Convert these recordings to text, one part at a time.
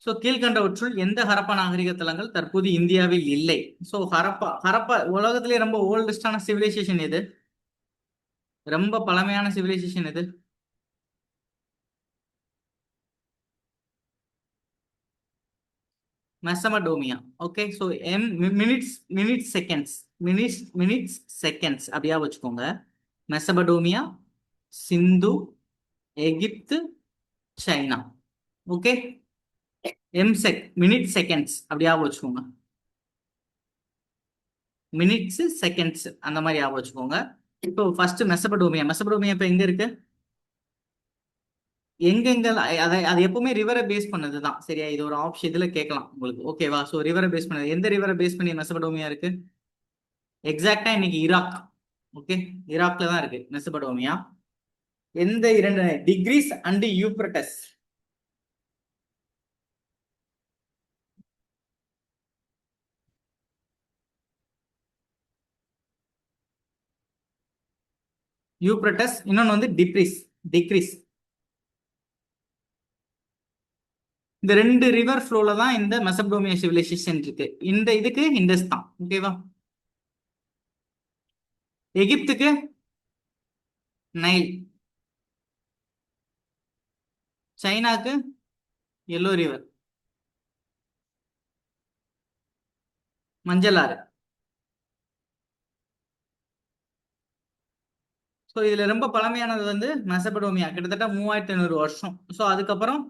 So கீழ்கண்டவற்றுள் எந்த ஹரப்பா நாகரிக தலங்கள் தற்போது இந்தியாவில் இல்லை? ஸோ ஹரப்பா உலகத்திலே ரொம்ப ஓல்டஸ்டான சிவிலைசேஷன் எது? ரொம்ப பழமையான சிவிலைசேஷன் எது? Mesopotamia. Okay, so minutes seconds, minutes seconds அப்படியா வச்சுக்கோங்க. மெசபடோமியா, சிந்து, எகிப்து, சைனா. ஓகே, மினிட் செகண்ட்ஸ் அப்படியா வச்சுக்கோங்க. மினிட்ஸ் செகண்ட்ஸ் அந்த மாதிரி ஞாபகம் வச்சுக்கோங்க. இப்போ ஃபர்ஸ்ட் மெசபடோமியா இப்போ எங்க இருக்கு? எங்கெங்க அது எப்பவுமே ரிவரை பேஸ் பண்ணது தான். சரியா, இது ஒரு ஆப்ஷன் இதுல கேட்கலாம் உங்களுக்கு. ஓகேவா? ஸோ ரிவரை பேஸ் பண்ணது, எந்த ரிவரை பேஸ் பண்ணி மெசபடோமியா இருக்கு? எக்ஸாக்டா இன்னைக்கு ஈராக். ஓகே, ஈராக்ல தான் இருக்கு மெசபடோமியா. எந்த இரண்டு டிகிரிஸ் அண்ட் யூப்ரட்டஸ்? யூப்ரட்டஸ், இன்னொன்னு வந்து டிக்ரிஸ். இந்த ரெண்டு ரிவர் ஃப்ளோல தான் இந்த மெசபடோமியா சிவிலைசேஷன் இருக்கு. இந்த இதுக்கு இண்டஸ் தான். ஓகேவா? எகிப்துக்கு நைல். சைனாக்கு எல்லோ ரிவர், மஞ்சள் ஆறு. ஸோ இதுல ரொம்ப பழமையானது வந்து மெசபடோமியா, கிட்டத்தட்ட 3500 வருஷம். ஸோ அதுக்கப்புறம்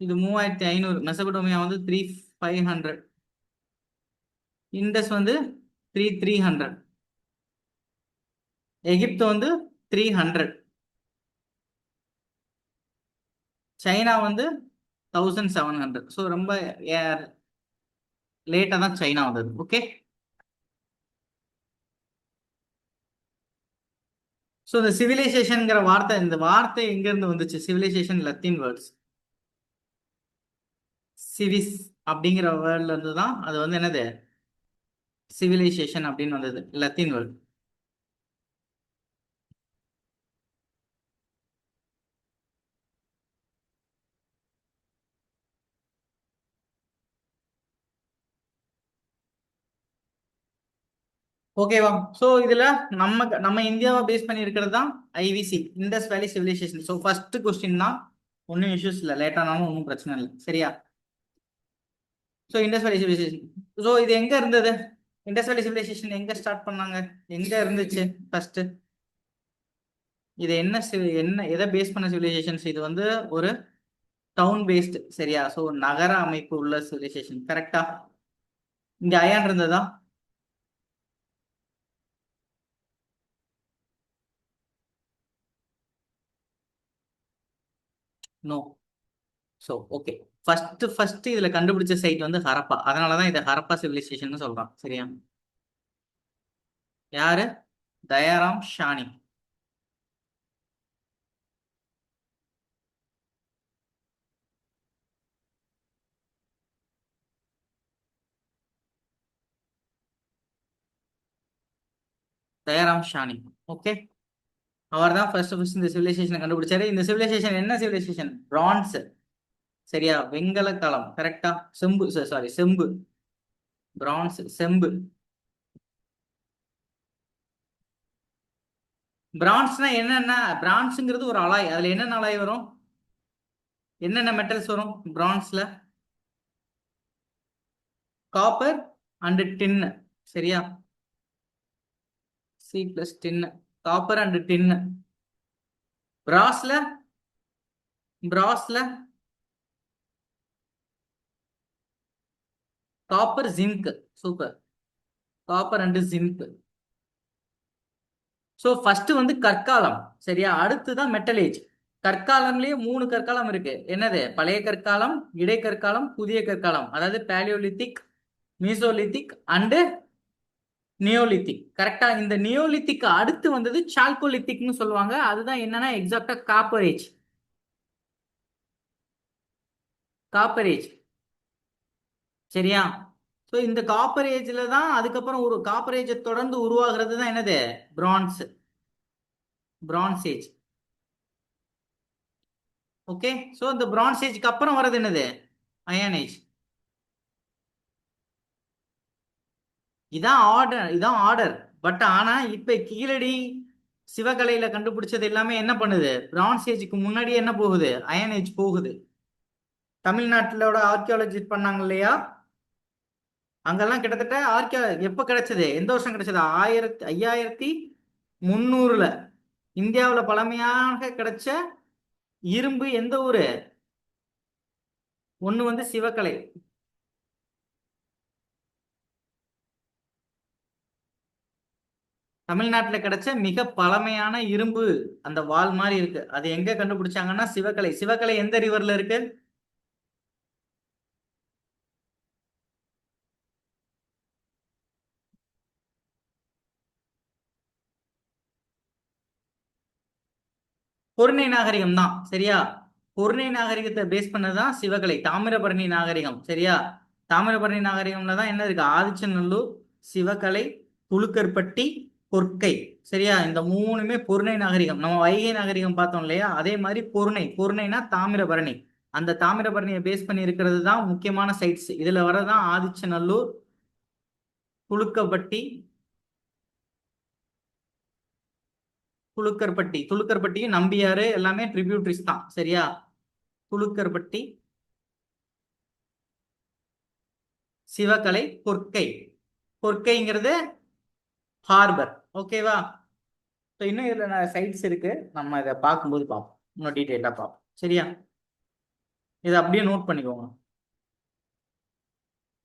இது 3500. மெசபடோமியா வந்து 3500. இண்டஸ் வந்து 300. எகிப்து வந்து 300. சைனா வந்து 1700. ஸோ ரொம்ப லேட்டா தான் சைனா வந்தது. ஓகே, ஸோ இந்த சிவிலைசேஷன்ங்கிற வார்த்தை, இந்த வார்த்தை எங்க இருந்து வந்துச்சு? Civilisation Latin words. சிவிஸ் அப்படிங்கிற வேர்ட்ல இருந்து தான் அது வந்து என்னது, சிவிலைசேஷன் அப்படின்னு வந்தது, லத்தீன் வேர்ட். ஓகேவா? ஸோ இதுல நம்ம இந்தியாவை பேஸ் பண்ணி இருக்கிறது தான் ஐவிசி, இண்டஸ் வேலி சிவிலைசேஷன். ஸோ ஃபர்ஸ்ட் கொஸ்டின் தான், ஒன்றும் இஷ்யூஸ் இல்லை, லேட்டானாலும் ஒன்றும் பிரச்சனை இல்லை. சரியா? ஸோ இண்டஸ் வேலி சிவிலைசேஷன். ஸோ இது எங்க இருந்தது? இண்டஸ் வேலி சிவிலைசேஷன் எங்க ஸ்டார்ட் பண்ணாங்க? எங்க இருந்துச்சு ஃபர்ஸ்ட்? இது என்ன எதை பேஸ் பண்ண சிவிலைசேஷன்ஸ்? இது வந்து ஒரு டவுன் பேஸ்டு. சரியா? ஸோ நகர அமைப்பு உள்ள சிவிலைசேஷன். கரெக்டா? இங்க அயான் இருந்ததா? நோ. ஸோ ஓகே, ஃபர்ஸ்ட் இதுல கண்டுபிடிச்ச சைட் வந்து ஹரப்பா. அதனாலதான் இதை ஹரப்பா சிவிலைசேஷன் சொல்றான். சரியா? யாரு? தயாராம் ஷானி. தயாராம் ஷானி. ஓகே, அவர் தான் ஃபர்ஸ்ட் இந்த சிவிலைசேஷனை கண்டுபிடிச்சாரு. இந்த சிவிலைசேஷன் என்ன சிவிலைசேஷன்? பிரான்ஸ். சரியா? வெங்கல காலம். கரெக்டா? செம்பு, சாரி செம்பு. பிரான்ஸ், செம்பு. பிரான்ஸ்னா என்னன்னா, பிரான்ஸ்ங்கிறது ஒரு அலாய். அதுல என்னென்ன அலாய் வரும்? என்னென்ன மெட்டல்ஸ் வரும் பிரான்ஸ்ல? Copper and tin. சரியா? C plus tin. Copper and tin. பிராஸ்ல பிராஸ்ல copper zinc. Super. Copper and zinc. So first வந்து கற்காலம். சரியா? அடுத்துதான் மெட்டல் ஏஜ். கற்காலம்லயே 3 கற்காலம் இருக்கு. என்னது? பழைய கற்காலம், இடைக்கற்காலம், புதிய கற்காலம். அதாவது பேலியோலித்திக், மீசோலித்திக் அண்டு நியோலித்திக். கரெக்டா? இந்த நியோலித்திக் அடுத்து வந்தது சால்கோலித்திக்னு சொல்லுவாங்க. அதுதான் என்னன்னா எக்ஸாக்டா காப்பர் ஏஜ். Copper age. சரியா? ஸோ இந்த காப்பர் ஏஜ்ல தான் அதுக்கப்புறம் ஒரு காப்பர் ஏஜை தொடர்ந்து உருவாகிறது தான் என்னது? France. France age. Okay, so இந்த பிரான்ஸ் ஏஜ்க்கு அப்புறம் வர்றது என்னது? அயனேஜ். இதான் ஆர்டர். பட் ஆனா இப்ப கீழடி சிவகலையில கண்டுபிடிச்சது எல்லாமே என்ன பண்ணுது, பிரான்ஸ் ஏஜுக்கு முன்னாடியே என்ன போகுது, அயனேஜ் போகுது. தமிழ்நாட்டிலோட ஆர்கியாலஜி பண்ணாங்க இல்லையா, அங்கெல்லாம் கிட்டத்தட்ட எப்ப கிடைச்சது, எந்த வருஷம் கிடைச்சது, 5300 இந்தியாவுல பழமையாக கிடைச்ச இரும்பு எந்த ஊரு, ஒண்ணு வந்து சிவகலை. தமிழ்நாட்டுல கிடைச்ச மிக பழமையான இரும்பு, அந்த வால் மாதிரி இருக்கு, அது எங்க கண்டுபிடிச்சாங்கன்னா சிவகலை. சிவகலை எந்த ரிவர்ல இருக்கு, பொருணை நாகரிகம் தான் சரியா. பொருணை நாகரிகத்தை பேஸ் பண்ணதான் சிவகலை. தாமிரபரணி நாகரிகம் சரியா. தாமிரபரணி நாகரிகம்ல தான் என்ன இருக்கு, ஆதிச்சநல்லூர், சிவகலை, புழுக்கர்பட்டி, கொற்கை சரியா. இந்த மூணுமே பொருணை நாகரிகம். நம்ம வைகை நாகரிகம் பார்த்தோம் இல்லையா, அதே மாதிரி பொருணைனா தாமிரபரணி. அந்த தாமிரபரணியை பேஸ் பண்ணி இருக்கிறது தான் முக்கியமான சைட்ஸ். இதுல வரதான் ஆதிச்சநல்லூர், புழுக்கப்பட்டி, துளுக்கர்பட்டியும் நம்பியாறு எல்லாமே ட்ரிபியூட்ரிஸ் தான் சரியா. துளுக்கர்பட்டி, சிவகலை, கொற்கை. கொற்கைங்கிறது ஹார்பர். ஓகேவா. இன்னும் இதுல சைட்ஸ் இருக்கு, நம்ம இதை பார்க்கும்போது பார்ப்போம், இன்னும் டீட்டெயிலா பார்ப்போம் சரியா. இதை அப்படியே நோட் பண்ணிக்கோங்க.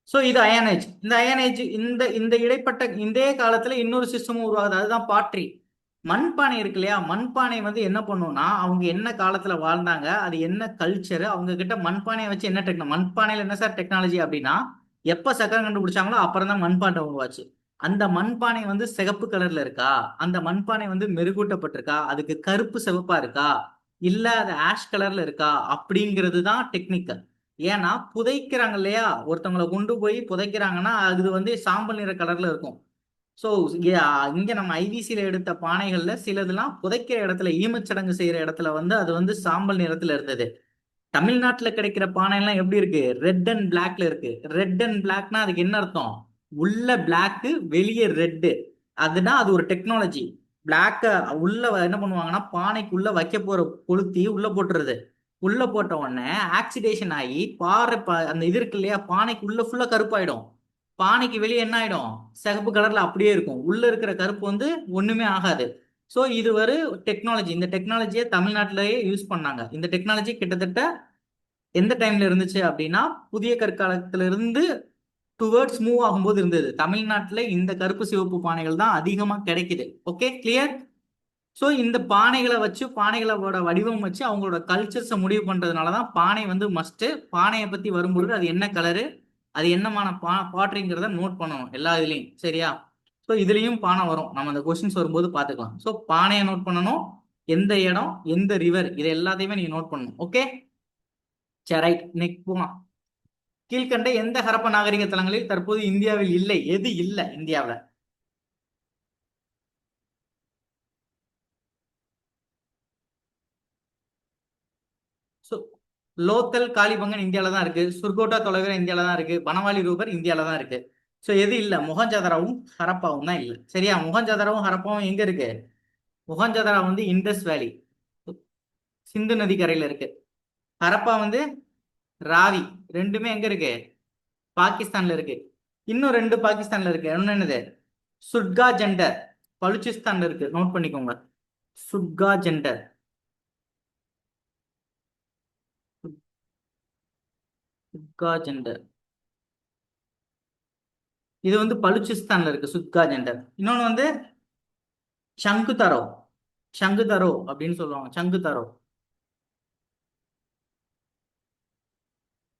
ஸோ இது அயனேஜ். இந்த அயனேஜ் இந்த இந்த இடைப்பட்ட இந்த காலத்துல இன்னொரு சிஸ்டமும் உருவாகுது, அதுதான் பாட்ரி. மண்பானை இருக்கு இல்லையா, மண்பானை வந்து என்ன பண்ணும்னா, அவங்க என்ன காலத்துல வாழ்ந்தாங்க, அது என்ன கல்ச்சர், அவங்க கிட்ட மண்பானையை வச்சு என்ன மண்பானையில என்ன சார் டெக்னாலஜி அப்படின்னா, எப்ப சக்கரம் கண்டுபிடிச்சாங்களோ அப்புறம் தான் மண்பானை உருவாச்சு. அந்த மண்பானை வந்து சிகப்பு கலர்ல இருக்கா, அந்த மண்பானை வந்து மெருகூட்டப்பட்டிருக்கா, அதுக்கு கருப்பு சிவப்பா இருக்கா, இல்ல அது ஆஷ் கலர்ல இருக்கா, அப்படிங்கிறது தான் டெக்னிக்கல். ஏன்னா புதைக்கிறாங்க இல்லையா, ஒருத்தவங்களை கொண்டு போய் புதைக்கிறாங்கன்னா அது வந்து சாம்பல் நிற கலர்ல இருக்கும். ஸோ இங்க நம்ம ஐவிசியில எடுத்த பானைகள்ல சிலதுலாம் புதைக்கிற இடத்துல, ஈமச்சடங்கு செய்யற இடத்துல வந்து அது வந்து சாம்பல் நிறத்துல இருந்தது. தமிழ்நாட்டுல கிடைக்கிற பானை எல்லாம் எப்படி இருக்கு, ரெட் அண்ட் பிளாக்ல இருக்கு. ரெட் அண்ட் பிளாக்னா அதுக்கு என்ன அர்த்தம், உள்ள பிளாக் வெளியே ரெட்டு. அதுதான் அது ஒரு டெக்னாலஜி. பிளாக்க உள்ள என்ன பண்ணுவாங்கன்னா, பானைக்கு உள்ள வைக்க போற கொளுத்தி உள்ள போட்டுறது. உள்ள போட்ட உடனே ஆக்சிடேஷன் ஆகி பாறை அந்த இது இருக்கு இல்லையா, பானைக்கு உள்ள ஃபுல்லா கருப்பாயிடும். பானைக்கு வெளியே என்ன ஆயிடும், சிகப்பு கலர்ல அப்படியே இருக்கும். உள்ள இருக்கிற கருப்பு வந்து ஒண்ணுமே ஆகாது. ஸோ இது ஒரு டெக்னாலஜி. இந்த டெக்னாலஜியை தமிழ்நாட்டிலேயே யூஸ் பண்ணாங்க. இந்த டெக்னாலஜி கிட்டத்தட்ட எந்த டைம்ல இருந்துச்சு அப்படின்னா, புதிய கற்காலத்துல இருந்து டுவர்ட்ஸ் மூவ் ஆகும்போது இருந்தது. தமிழ்நாட்டுல இந்த கருப்பு சிவப்பு பானைகள் தான் அதிகமா கிடைக்குது. Okay clear. ஸோ இந்த பானைகளை வச்சு, பானைகளோட வடிவம் வச்சு அவங்களோட கல்ச்சர்ஸை முடிவு பண்றதுனாலதான் பானை வந்து மஸ்ட். பானையை பத்தி வரும்பொழுது அது என்ன கலரு, அது என்னமான பாட்ரிங்கிறத நோட் பண்ணணும் எல்லா இதுலயும் சரியா. ஸோ இதுலயும் பானை வரும், நம்ம அந்த கொஸ்டின்ஸ் வரும்போது பார்த்துக்கலாம். ஸோ பானையை நோட் பண்ணணும், எந்த இடம், எந்த ரிவர், இது எல்லாத்தையுமே நீங்க நோட் பண்ணணும். ஓகே சரி ரைட், நெக்ஸ்ட் போலாம். கீழ்கண்ட எந்த ஹரப்ப நாகரிக தலங்களில் தற்போது இந்தியாவில் இல்லை, எது இல்ல இந்தியாவில். லோத்தல் காளிபங்கன் இந்தியாவில தான் இருக்கு. சுர்கோட்டா தொலைவில் இந்தியாவில தான் இருக்கு. பனவாலி ரூபர் இந்தியாவில தான் இருக்கு. ஸோ எது இல்ல, முகஞ்சதராவும் ஹரப்பாவும் தான் இல்லை சரியா. முகஞ்சதராவும் ஹரப்பாவும் எங்க இருக்கு, முகஞ்சதரா வந்து இண்டஸ் வேலி, சிந்து நதி கரையில இருக்கு. ஹரப்பா வந்து ராவி, ரெண்டுமே எங்க இருக்கு, பாகிஸ்தான்ல இருக்கு. இன்னும் ரெண்டு பாகிஸ்தான்ல இருக்கு, என்னது, சுட்கா ஜெண்டர் பலுச்சிஸ்தான்ல இருக்கு, நோட் பண்ணிக்கோங்க. சுட்கா ஜெண்டர், சுட்கா ஜெண்டர் இது வந்து பலுச்சிஸ்தான்ல இருக்கு, சுட்கா ஜெண்டர். இன்னொன்னு வந்து சங்குதரோ, சங்குதரோ அப்படின்னு சொல்லுவாங்க, சங்குதரோ,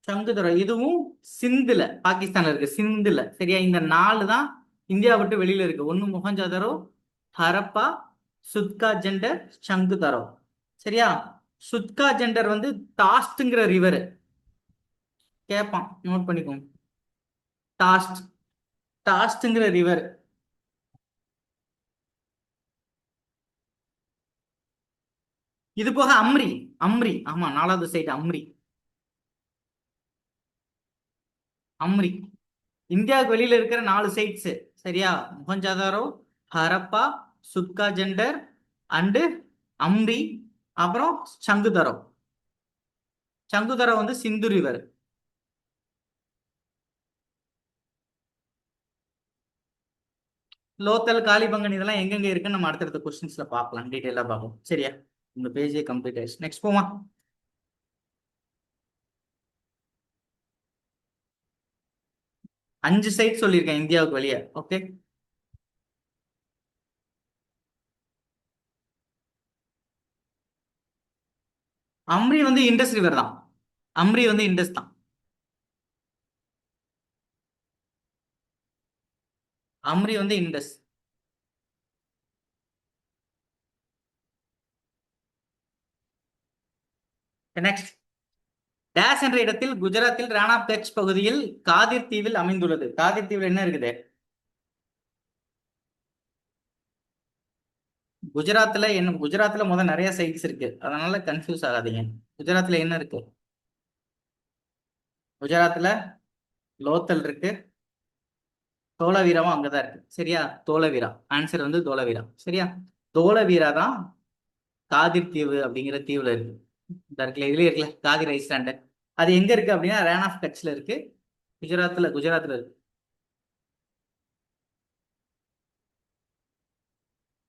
சங்குதரோ இதுவும் சிந்துல, பாகிஸ்தான்ல இருக்கு, சிந்துல சரியா. இந்த நாலு தான் இந்தியா விட்டு வெளியில இருக்கு. ஒண்ணு மொஹஞ்சதாரோ, ஹரப்பா, சுத்கா ஜெண்டர், சங்குதரோ சரியா. சுத்கா ஜெண்டர் வந்து டாஸ்ட்ங்கிற ரிவர் கேட்பான், நோட் பண்ணிக்கோங்க. டாஸ்ட், டாஸ்ட்ங்கிற ரிவர். இது போக அம்ரி, அம்ரி ஆமா, நாலாவது சைடு அம்ரி. அம்ரி. இந்தியாவுக்கு வெளியில இருக்கிற 4 சைட்ஸ் சரியா? மொஹஞ்சதாரோ, ஹரப்பா, சுட்கா ஜெண்டர் அண்டு அம்ரி, அப்புறம் சங்குதரோ. சங்குதரோ வந்து சிந்து ரிவர். லோக்கல் காளிபங்கன் இதெல்லாம் எங்கெங்க இருக்குன்னு நம்ம அடுத்தடுத்த கொஸ்டின்ஸ்ல பார்க்கலாம், டீட்டெயிலா பார்ப்போம். சரியா? இந்த பேஜே கம்ப்ளீட் ஆயிடுச்சு. நெக்ஸ்ட் போமா. 5 சைட் சொல்லியிருக்கேன் இந்தியாவுக்கு வெளியே. ஓகே, அம்ரி வந்து இண்டஸ் ரிவர் தான். அம்ரி வந்து இண்டஸ் தான். அம்ரி வந்து இண்டஸ். நெக்ஸ்ட். டேஸ் என்ற இடத்தில் குஜராத்தில் ராணா கட்ச் பகுதியில் காதிர் தீவில் அமைந்துள்ளது. காதிர் தீவில் என்ன இருக்குது? குஜராத்ல என்ன? குஜராத்ல முதல் நிறைய சைட்ஸ் இருக்கு, அதனால கன்ஃபியூஸ் ஆகாதீங்க. குஜராத்ல என்ன இருக்கு? குஜராத்ல லோத்தல் இருக்கு, தோலவீராவும் அங்கதான் இருக்கு. சரியா? தோலவீரா ஆன்சர் வந்து தோலவீரா. சரியா? தோலவீரா தான் காதிர் தீவு அப்படிங்கிற தீவுல இருக்கு. இந்த இருக்குல்ல, இதுலயே இருக்குல்ல காதிர் ஐஸ்லாண்டு. அது எங்க இருக்கு அப்படின்னா ரேன் ஆஃப் கட்ச்ல இருக்கு. குஜராத்ல இருக்கு.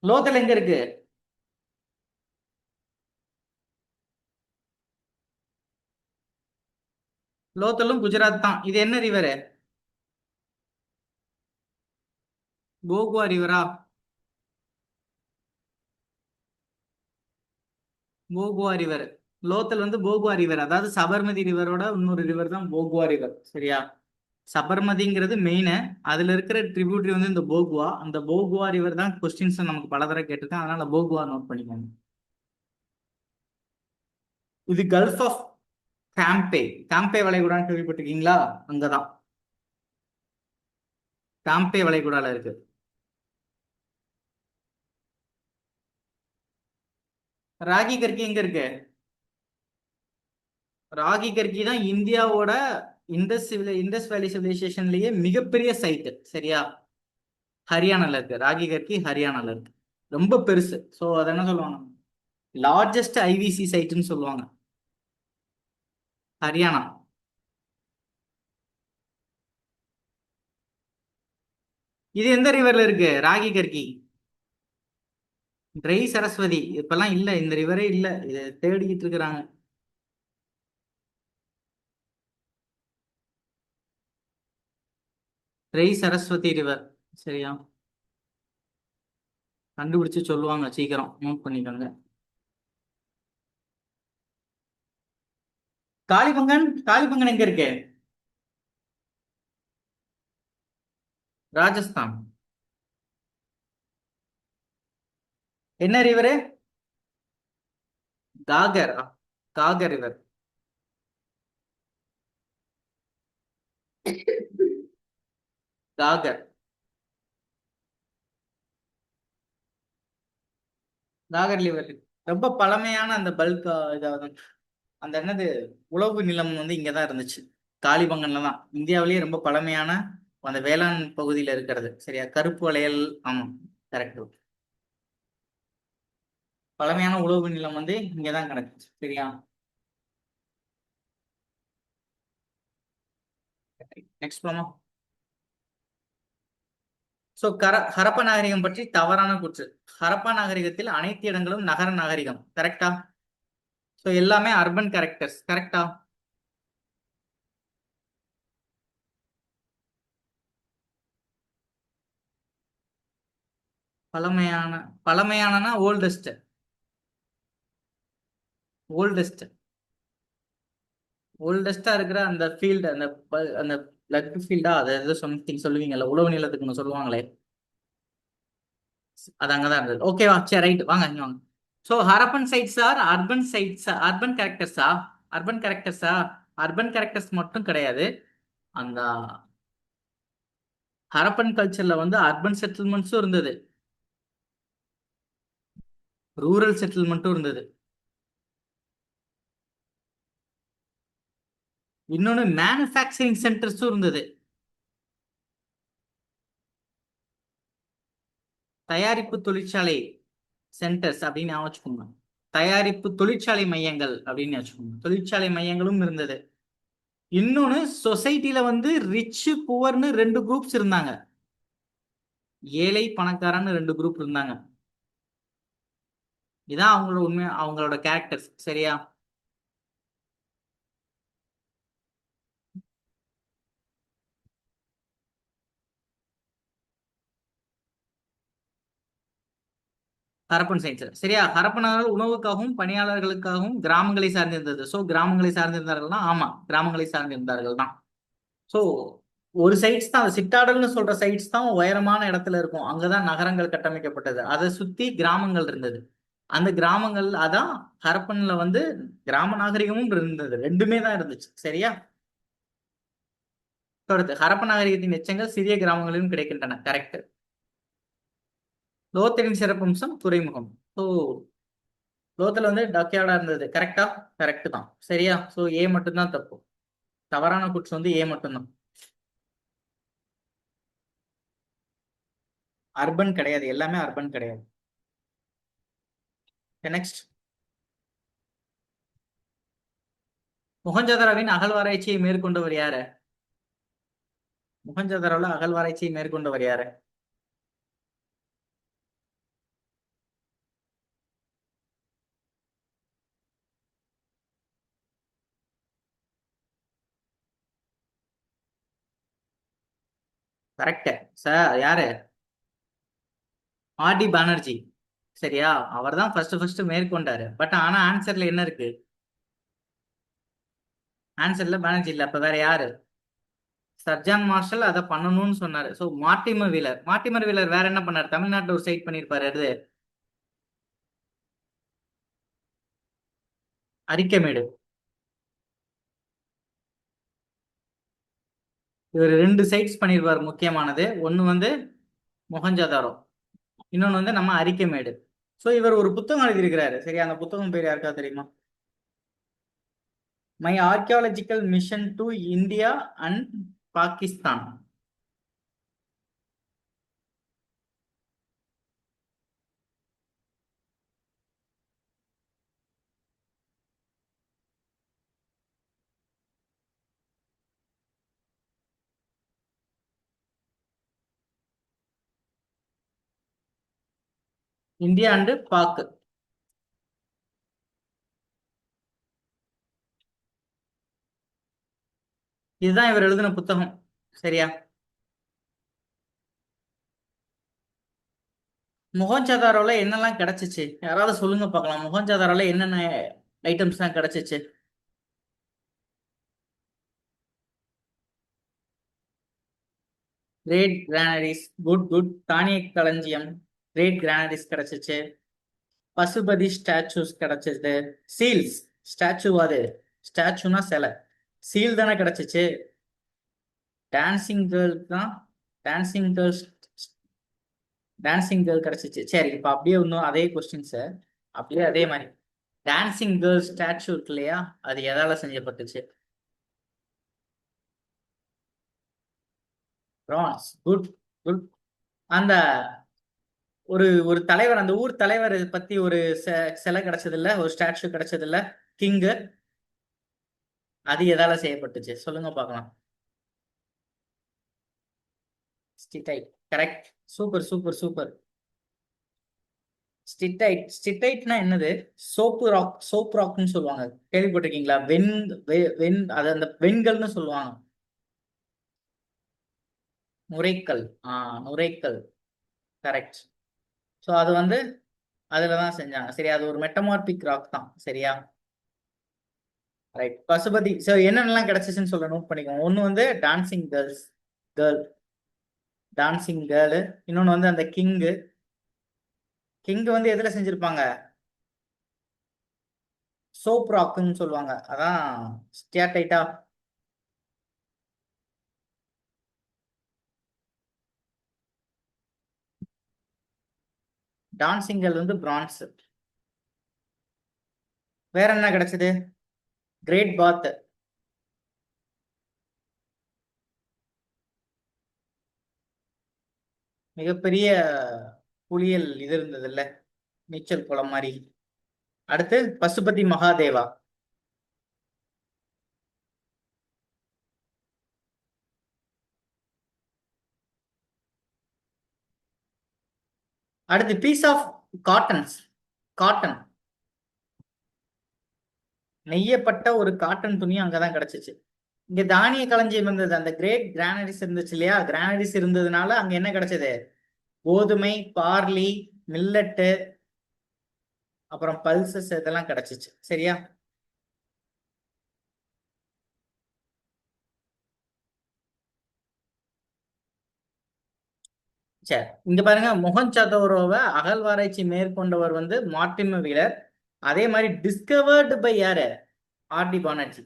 லோத்தல் எங்க இருக்கு? லோத்தலும் குஜராத் தான். இது என்ன ரிவரு? கோகுவா ரிவரா? போகுவா ரிவர். லோத்தல் வந்து போகுவா ரிவர், அதாவது சபர்மதி ரிவரோட இன்னொரு ரிவர் தான் போகுவா ரிவர். சரியா? சபர்மதிங்கிறது மெயின். அதுல இருக்கிற ட்ரிபியூட்டரி வந்து இந்த போகுவா. அந்த போகுவா ரிவர் தான் கொஸ்டின்ஸ் நமக்கு பல தடவை கேட்டிருக்கேன், அதனால போகுவா நோட் பண்ணிக்கோங்க. இது கல்ஃப் ஆஃப் காம்பே. காம்பே வளைகுடான்னு கேள்விப்பட்டிருக்கீங்களா? அங்கதான் காம்பே வளைகுடால இருக்கு. ராகி கர்கி எங்க இருக்கு? ராகி கர்கி தான் இந்தியாவோட இண்டஸ் வேலி சிவிலைசேஷன்லயே மிகப்பெரிய சைட். சரியா? ஹரியானால இருக்கு. ராகி கர்கி ஹரியானால இருக்கு. ரொம்ப பெருசு. ஸோ அதை என்ன சொல்லுவாங்க? லார்ஜஸ்ட் ஐவிசி சைட்னு சொல்லுவாங்க. ஹரியானா. இது எந்த ரிவர்ல இருக்கு? ராகி கர்கி. ட்ரை சரஸ்வதி இப்பெல்லாம் இல்ல, இந்த ரிவரே இல்ல, இதை தேடிக்கிட்டு இருக்கிறாங்க. Dry Saraswati river. சரியா? கண்டுபிடிச்சு சொல்லுவாங்க, சீக்கிரம் நோட் பண்ணிக்கோங்க. காளிபங்கன். காளிபங்கன் எங்க இருக்கு? ராஜஸ்தான். என்ன ரிவரு? காகர். காகர் ரிவர். காகர். காகர் ரிவர் ரொம்ப பழமையான அந்த பல்க் இதாவது அந்த என்னது உழவு நிலம் வந்து இங்கதான் இருந்துச்சு. காளிபங்கன்ல தான் இந்தியாவிலேயே ரொம்ப பழமையான அந்த வேளாண் பகுதியில இருக்கிறது. சரியா? கருப்பு வளையல். ஆமா, கரெக்ட். பழமையான உழவு நிலம் வந்து இங்கதான் கிடக்குச்சு. சரியா? நெக்ஸ்ட் போமா. சோ ஹரப்பா நாகரிகம் பற்றி தவறான கூற்று. ஹரப்பா நாகரிகத்தில் அனைத்து இடங்களும் நகர நாகரிகம். கரெக்டா? சோ எல்லாமே அர்பன் கேரக்டர்ஸ். கரெக்டா? பழமையான. பழமையானனா ஓல்டஸ்ட். ஓல்டஸ்ட். ஓல்டஸ்டா இருக்கிற அந்த ஃபீல்டு, அந்த அந்த பிளட் ஃபீல்டா, அது ஏதோ சம்திங் சொல்லுவீங்கல்ல, உழவு நிலத்துக்குன்னு சொல்லுவாங்களே, அது அங்கதான் இருந்தது. ஓகேவா? சரி, ரைட், வாங்க இங்க வாங்க. So Harappan sites are urban sites, urban கேரக்டர்ஸா? அர்பன் கேரக்டர்ஸா? அர்பன் கேரக்டர்ஸ் மட்டும் கிடையாது. அந்த ஹரப்பன் கல்ச்சர்ல வந்து அர்பன் செட்டில்மெண்ட்ஸும் இருந்தது, ரூரல் செட்டில்மெண்ட்டும் இருந்தது. இன்னொன்னு மேனுஃபேக்சரிங் சென்டர்ஸும் இருந்தது. தயாரிப்பு தொழிற்சாலை சென்டர்ஸ் அப்படின்னு வச்சுக்கோங்க. தயாரிப்பு தொழிற்சாலை மையங்கள் அப்படின்னு வச்சுக்கோங்க. தொழிற்சாலை மையங்களும் இருந்தது. இன்னொன்னு சொசைட்டில வந்து ரிச் புவர்னு ரெண்டு குரூப்ஸ் இருந்தாங்க. ஏழை பணக்காரன்னு ரெண்டு குரூப் இருந்தாங்க. இதான் அவங்களோட உண்மை, அவங்களோட கேரக்டர்ஸ். சரியா? ஹரப்பன் சயின்ஸ். சரியா? ஹரப்பனர்கள் உணவுக்காகவும் பணியாளர்களுக்காகவும் கிராமங்களை சார்ந்திருந்தது. சோ கிராமங்களை சார்ந்திருந்தார்கள்னா ஆமா, கிராமங்களை சார்ந்திருந்தார்கள் தான். சோ ஒரு சைட்ஸ் தான், சிட்டாடல்னு சொல்ற சைட்ஸ் தான் உயரமான இடத்துல இருக்கும். அங்கதான் நகரங்கள் கட்டமைக்கப்பட்டது. அதை சுத்தி கிராமங்கள் இருந்தது. அந்த கிராமங்கள் அதான் ஹரப்பன்ல வந்து கிராம நாகரிகமும் இருந்தது. ரெண்டுமே தான் இருந்துச்சு. சரியா? தொடர்ந்து ஹரப்ப நாகரிகத்தின் எச்சங்கள் சிறிய கிராமங்களிலும் கிடைக்கின்றன. கரெக்ட். லோத்தரின் சிறப்பம்சம் துறைமுகம். ஸோ லோத்துல வந்து டாக்யார்டா இருந்தது. கரெக்டா? கரெக்ட் தான். சரியா? ஸோ ஏ மட்டும்தான் தப்பு. தவறான குட்ஸ் வந்து ஏ மட்டும்தான். அர்பன் கிடையாது, எல்லாமே அர்பன் கிடையாது. நெக்ஸ்ட். முகஞ்சதாரோவின் அகழ்வாராய்ச்சியை மேற்கொண்டவர் யாரு? முகஞ்சதாரோல அகழ்வாராய்ச்சியை மேற்கொண்டவர் யாரு? Correct sir. யாரு? ஆர்டி பானர்ஜி. சரியா? அவர் தான் ஃபர்ஸ்ட் மேற்கொண்டாரு. பட் ஆனா ஆன்சர்ல என்ன இருக்கு? ஆன்சர்ல பானர்ஜி இல்ல. அப்ப வேற யாரு? சர்ஜான் மார்ஷல் அதை பண்ணணும்னு சொன்னாரு. So Mortimer wheeler. Mortimer wheeler வேற என்ன பண்ணாரு? தமிழ்நாட்டில் ஒரு சைட் பண்ணியிருப்பாரு. அது அரிக்கமேடு. இவர் ரெண்டு சைட்ஸ் பண்ணியிருப்பாரு முக்கியமானது. ஒன்னு வந்து மொஹஞ்சதாரோ, இன்னொன்னு வந்து நம்ம அரிக்கமேடு. ஸோ இவர் ஒரு புத்தகம் எழுதியிருக்கிறாரு. சரி, அந்த புத்தகம் பேர் யாருக்கா தெரியுமா? My archaeological mission to India and Pakistan. India and Pak. இதுதான் இவர் எழுதின புத்தகம். சரியா? மொஹஞ்சதாரோல என்னெல்லாம் கிடைச்சிச்சு யாராவது சொல்லுங்க பார்க்கலாம். மொஹஞ்சதாரோல என்னென்ன ஐட்டம்ஸ் தான் கிடைச்சிச்சு? Great granaries. Good good. தானிய களஞ்சியம். கிரேட் கிரானரிஸ் கிடைச்சிச்சு. பசுபதி ஸ்டாச்சூஸ் கிடைச்சது. சீல்ஸ். ஸ்டாச்சு அது. ஸ்டாச்சுனா சிலை. சீல் தானே கிடைச்சிச்சு. டான்சிங் கேர்ள் தான். Dancing girls. டான்சிங் கேர்ள் கிடைச்சிச்சு. சரி, இப்போ அப்படியே இன்னும் அதே கொஸ்டின்ஸ். அப்படியே அதே மாதிரி டான்சிங் கேர்ள் ஸ்டாச்சு இருக்கு இல்லையா, அது எதால செஞ்சப்பட்டுச்சு? பிரான்ஸ். Good good. அந்த ஒரு ஒரு தலைவர், அந்த ஊர் தலைவர் பத்தி ஒரு சிலை கிடைச்சது இல்ல, ஒரு ஸ்டாச்சு கிடைச்சது இல்ல, கிங்கு. அது எதால செய்யப்பட்டுச்சு சொல்லுங்க பார்க்கலாம். Steatite. Correct. Super super super. Steatite. ஸ்டிட்டைட்னா என்னது? Soap rock. சோப் ராக்னு சொல்லுவாங்க. கேள்விப்பட்டிருக்கீங்களா? அது அந்த வெண்கல்னு சொல்லுவாங்க. நுரைக்கல். நுரைக்கல். கரெக்ட். ஸோ அது வந்து அதுலதான் செஞ்சாங்க. சரி, அது ஒரு மெட்டமார்பிக் ராக் தான். சரியா? ரைட். பசுபதி. ஸோ என்னென்னலாம் கிடைச்சிச்சுன்னு சொல்ல நோட் பண்ணிக்கோங்க. ஒன்னு வந்து டான்சிங் கேர்ள். Dancing girl. இன்னொன்னு வந்து அந்த கிங்கு. கிங் வந்து எதுல செஞ்சிருப்பாங்க? சோப் ராக்குன்னு சொல்லுவாங்க. அதான் ஸ்டியாடைட்டா. டான்சிங் கேர்ள் வந்து பிரான்ஸ். வேற என்ன கிடைச்சது? Great bath. மிகப்பெரிய புலியல் இது இருந்தது இல்ல, நீச்சல் குளம் மாதிரி. அடுத்து பசுபதி மகாதேவா. அடுத்து பீஸ் ஆஃப் காட்டன்ஸ். காட்டன், நெய்யப்பட்ட ஒரு காட்டன் துணி அங்கதான் கிடைச்சிச்சு. இங்க தானிய களஞ்சியம் இருந்தது, அந்த கிரேட் கிரானரிஸ் இருந்துச்சு இல்லையா, கிரானரிஸ் இருந்ததுனால அங்க என்ன கிடைச்சது? கோதுமை, பார்லி, மில்லட்டு, அப்புறம் பல்சஸ் இதெல்லாம் கிடைச்சிச்சு. சரியா? சரி, இங்க பாருங்க, மொஹஞ்சதாரோவை அகழ்வாராய்ச்சி மேற்கொண்டவர் வந்து மார்டின் வீலர். அதே மாதிரி டிஸ்கவர்டு பை யாரு? ஆர்டி பானர்ஜி.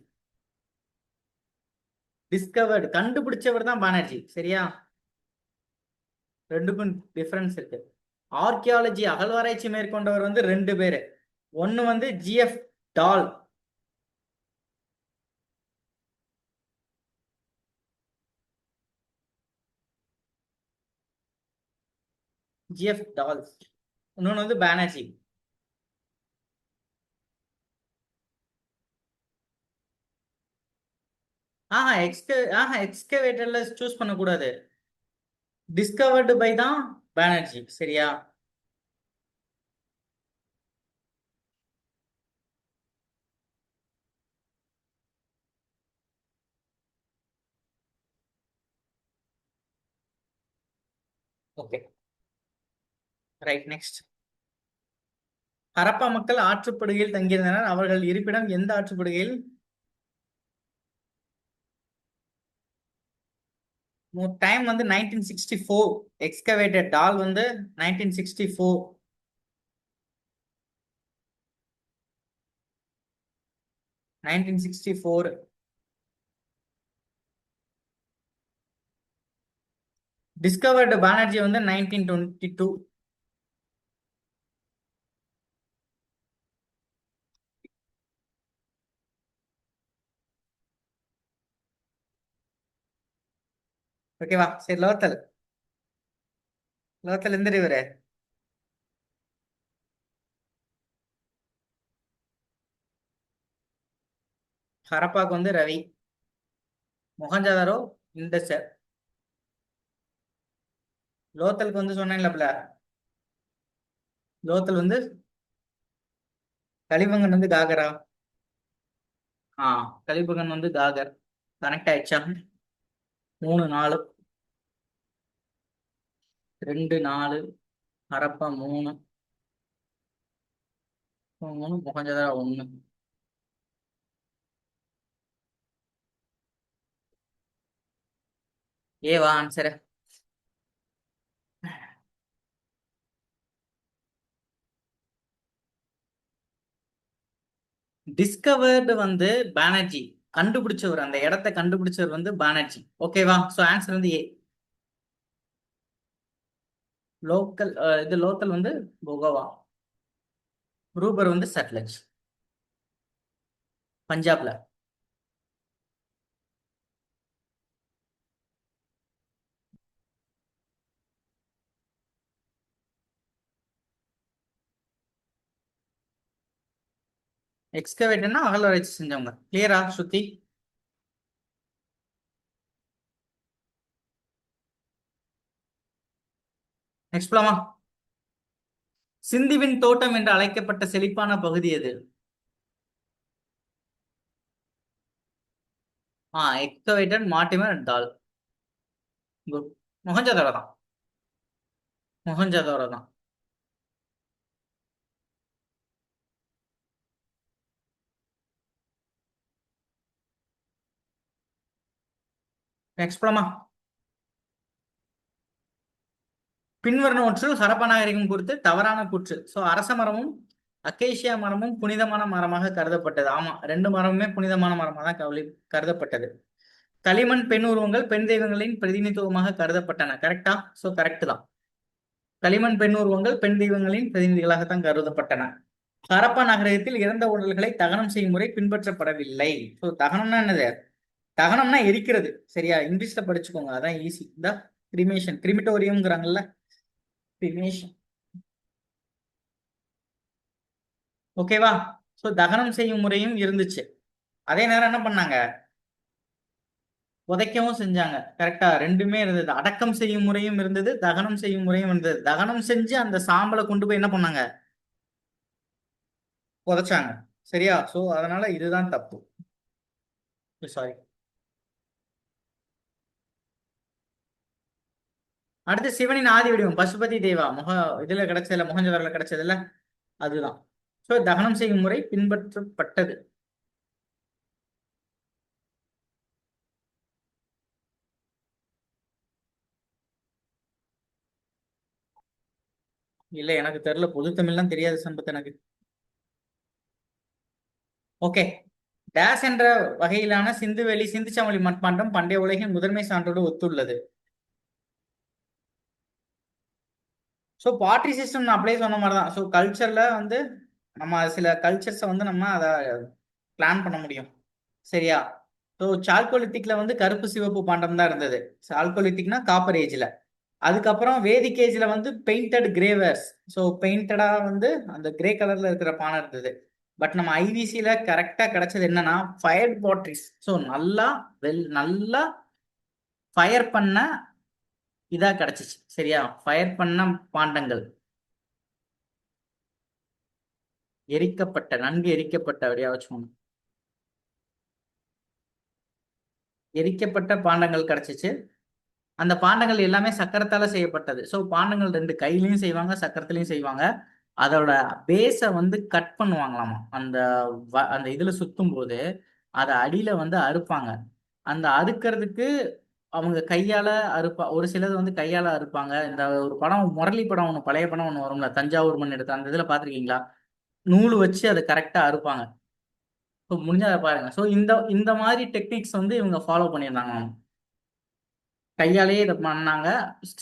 டிஸ்கவர்டு, கண்டுபிடிச்சவர் தான் பானர்ஜி. சரியா? ரெண்டுக்கும் டிஃபரன்ஸ் இருக்கு. ஆர்கியாலஜி அகழ்வாராய்ச்சி மேற்கொண்டவர் வந்து ரெண்டு பேரு. ஒன்னு வந்து ஜிஎஃப் டால். ஜிஎஃப் டால். இன்னொன்னு வந்து பானர்ஜி. எக்ஸ்கவேட்டர்ல சூஸ் பண்ணக்கூடாது. டிஸ்கவர்டு பை தான் பானர்ஜி. சரியா? Okay, right. நெக்ஸ்ட், ஹரப்பா மக்கள் ஆற்றுப்படுகையில் தங்கியிருந்தனர். அவர்கள் இருப்பிடம் எந்த ஆற்றுப்படுகையில்? டைம் வந்து 1964. எக்ஸ்கவேட்டட் டால் வந்து 1964. 1964. டிஸ்கவர்டு பானர்ஜி வந்து 1922. ஓகேவா? சரி, லோத்தல். லோத்தல் எந்த ரிவரு? ஹரப்பாக்கு வந்து ரவி. மொஹஞ்சதாரோ இண்டஸ். லோத்தலுக்கு வந்து சொன்னேன்லப்ல, லோத்தல் வந்து கலிபங்கன் வந்து காகரா. கலிபங்கன் வந்து காகர். கனெக்ட் ஆயிடுச்சா? 3-4. 2-4. ஹரப்பா 3. 3. மொஹஞ்சதாரோ 1. ஏவா ஆன்சர்? டிஸ்கவர்டு வந்து பானர்ஜி. கண்டுபிடிச்சவர், அந்த இடத்தை கண்டுபிடிச்சவர் வந்து பானர்ஜி. ஓகேவா? சோ ஆன்சர் வந்து ஏ. லோக்கல் இது லோக்கல் வந்து போகோவா. ரூபர் வந்து சட்லஜ், பஞ்சாப்ல. எக்ஸ்கவேட்டர்னா அகழ்வாராய்ச்சி செஞ்சவங்க. கிளியரா ஸ்ருதி? நெக்ஸ்ட் போலாமா? சிந்துவின் தோட்டம் என்று அழைக்கப்பட்ட செழிப்பான பகுதி எது? எக்ஸ்கவேட்டர், மார்டிமர், டால். குட். மொஹஞ்சதாரோ தான். மொஹஞ்சதாரோ தான். நெக்ஸ்ட் போலாமா? பின்வருவனவற்றுள் ஹரப்பா நாகரிகம் குறித்து தவறான கூற்று. சோ அரச மரமும் அக்கேஷியா மரமும் புனிதமான மரமாக கருதப்பட்டது. ஆமா, ரெண்டு மரமுமே புனிதமான மரமாக தான் கருதப்பட்டது. களிமண் பெண் உருவங்கள் பெண் தெய்வங்களின் பிரதிநிதித்துவமாக கருதப்பட்டன. கரெக்டா? சோ கரெக்ட் தான். களிமண் பெண் உருவங்கள் பெண் தெய்வங்களின் பிரதிநிதிகளாகத்தான் கருதப்பட்டன. ஹரப்பா நகரத்தில் இறந்த உடல்களை தகனம் செய்யும் முறை பின்பற்றப்படவில்லை. சோ தகனம்னா என்னது? தகனம்னா எரிக்கிறது. சரியா? இங்கிலீஷ்ல படிச்சுக்கோங்க, அதான் ஈஸி. இந்த கிரிமேஷன், கிரிமிட்டோரியம்ங்கிறாங்கல்ல, cremation. ஓகேவா? சோ தகனம் செய்யும் முறையும் இருந்துச்சு. அதே நேரம் என்ன பண்ணாங்க? புதைக்கவும் செஞ்சாங்க. கரெக்டா? ரெண்டுமே இருந்தது. அடக்கம் செய்யும் முறையும் இருந்தது, தகனம் செய்யும் முறையும் இருந்தது. தகனம் செஞ்சு அந்த சாம்பலை கொண்டு போய் என்ன பண்ணாங்க? புதைச்சாங்க. சரியா? சோ அதனால இதுதான் தப்பு. சாரி. அடுத்து சிவனின் ஆதி வடிவம் பசுபதி தேவா இதுல கிடைச்சதுல மொஹஞ்சதாரோல கிடைச்சதுல அதுதான். சோ தகனம் செய்யும் முறை பின்பற்றப்பட்டது. இல்ல எனக்கு தெரியல, பொது தமிழ்லாம் தெரியாது சம்பத் எனக்கு. ஓகே. டேஸ் என்ற வகையிலான சிந்துவெளி சிந்து சமவெளி மட்பாண்டம் பண்டைய உலகின் முதன்மை சான்றோடு ஒத்துள்ளது. ஸோ பாட்ரி சிஸ்டம் நான் அப்படியே சொன்ன மாதிரி தான். ஸோ கல்ச்சர்ல வந்து நம்ம சில கல்ச்சர்ஸை வந்து நம்ம அதை பிளான் பண்ண முடியும். சரியா? ஸோ சால்கோலித்திக்ல வந்து கருப்பு சிவப்பு பாண்டம் தான் இருந்தது. சால்கோலித்திக்னா காப்பர் ஏஜ்ல. அதுக்கப்புறம் வேதிக் ஏஜ்ல வந்து பெயிண்டட் கிரேவர்ஸ். ஸோ பெயிண்டடா வந்து அந்த கிரே கலர்ல இருக்கிற பானை இருந்தது. பட் நம்ம ஐவிசியில கரெக்டா கிடைச்சது என்னன்னா ஃபயர்ட் பாட்ரிஸ். ஸோ நல்லா ஃபயர் பண்ண இதா கிடைச்சிச்சு. சரியா? ஃபயர் பண்ண பாண்டங்கள், எரிக்கப்பட்ட நன்கு எரிக்கப்பட்ட அப்படியா வச்சுக்கோங்க, எரிக்கப்பட்ட பாண்டங்கள் கிடைச்சிச்சு. அந்த பாண்டங்கள் எல்லாமே சக்கரத்தால செய்யப்பட்டது. ஸோ பாண்டங்கள் ரெண்டு கையிலையும் செய்வாங்க, சக்கரத்திலையும் செய்வாங்க. அதோட பேஸை வந்து கட் பண்ணுவாங்களாமா. அந்த இதுல சுத்தும் போது அதை அடியில வந்து அறுப்பாங்க. அந்த அறுக்கிறதுக்கு அவங்க கையால ஒரு சிலது வந்து கையால அறுப்பாங்க. இந்த ஒரு படம், முரளி படம் ஒன்று, பழைய படம் ஒன்று வரும்ல, தஞ்சாவூர் மண் எடுத்து, அந்த இதுல பாத்திருக்கீங்களா? நூல் வச்சு அதை கரெக்டா அறுப்பாங்க. ஸோ முடிஞ்சா அதை பாருங்க. ஸோ இந்த இந்த மாதிரி டெக்னிக்ஸ் வந்து இவங்க ஃபாலோ பண்ணியிருந்தாங்க. கையாலேயே இதை பண்ணாங்க.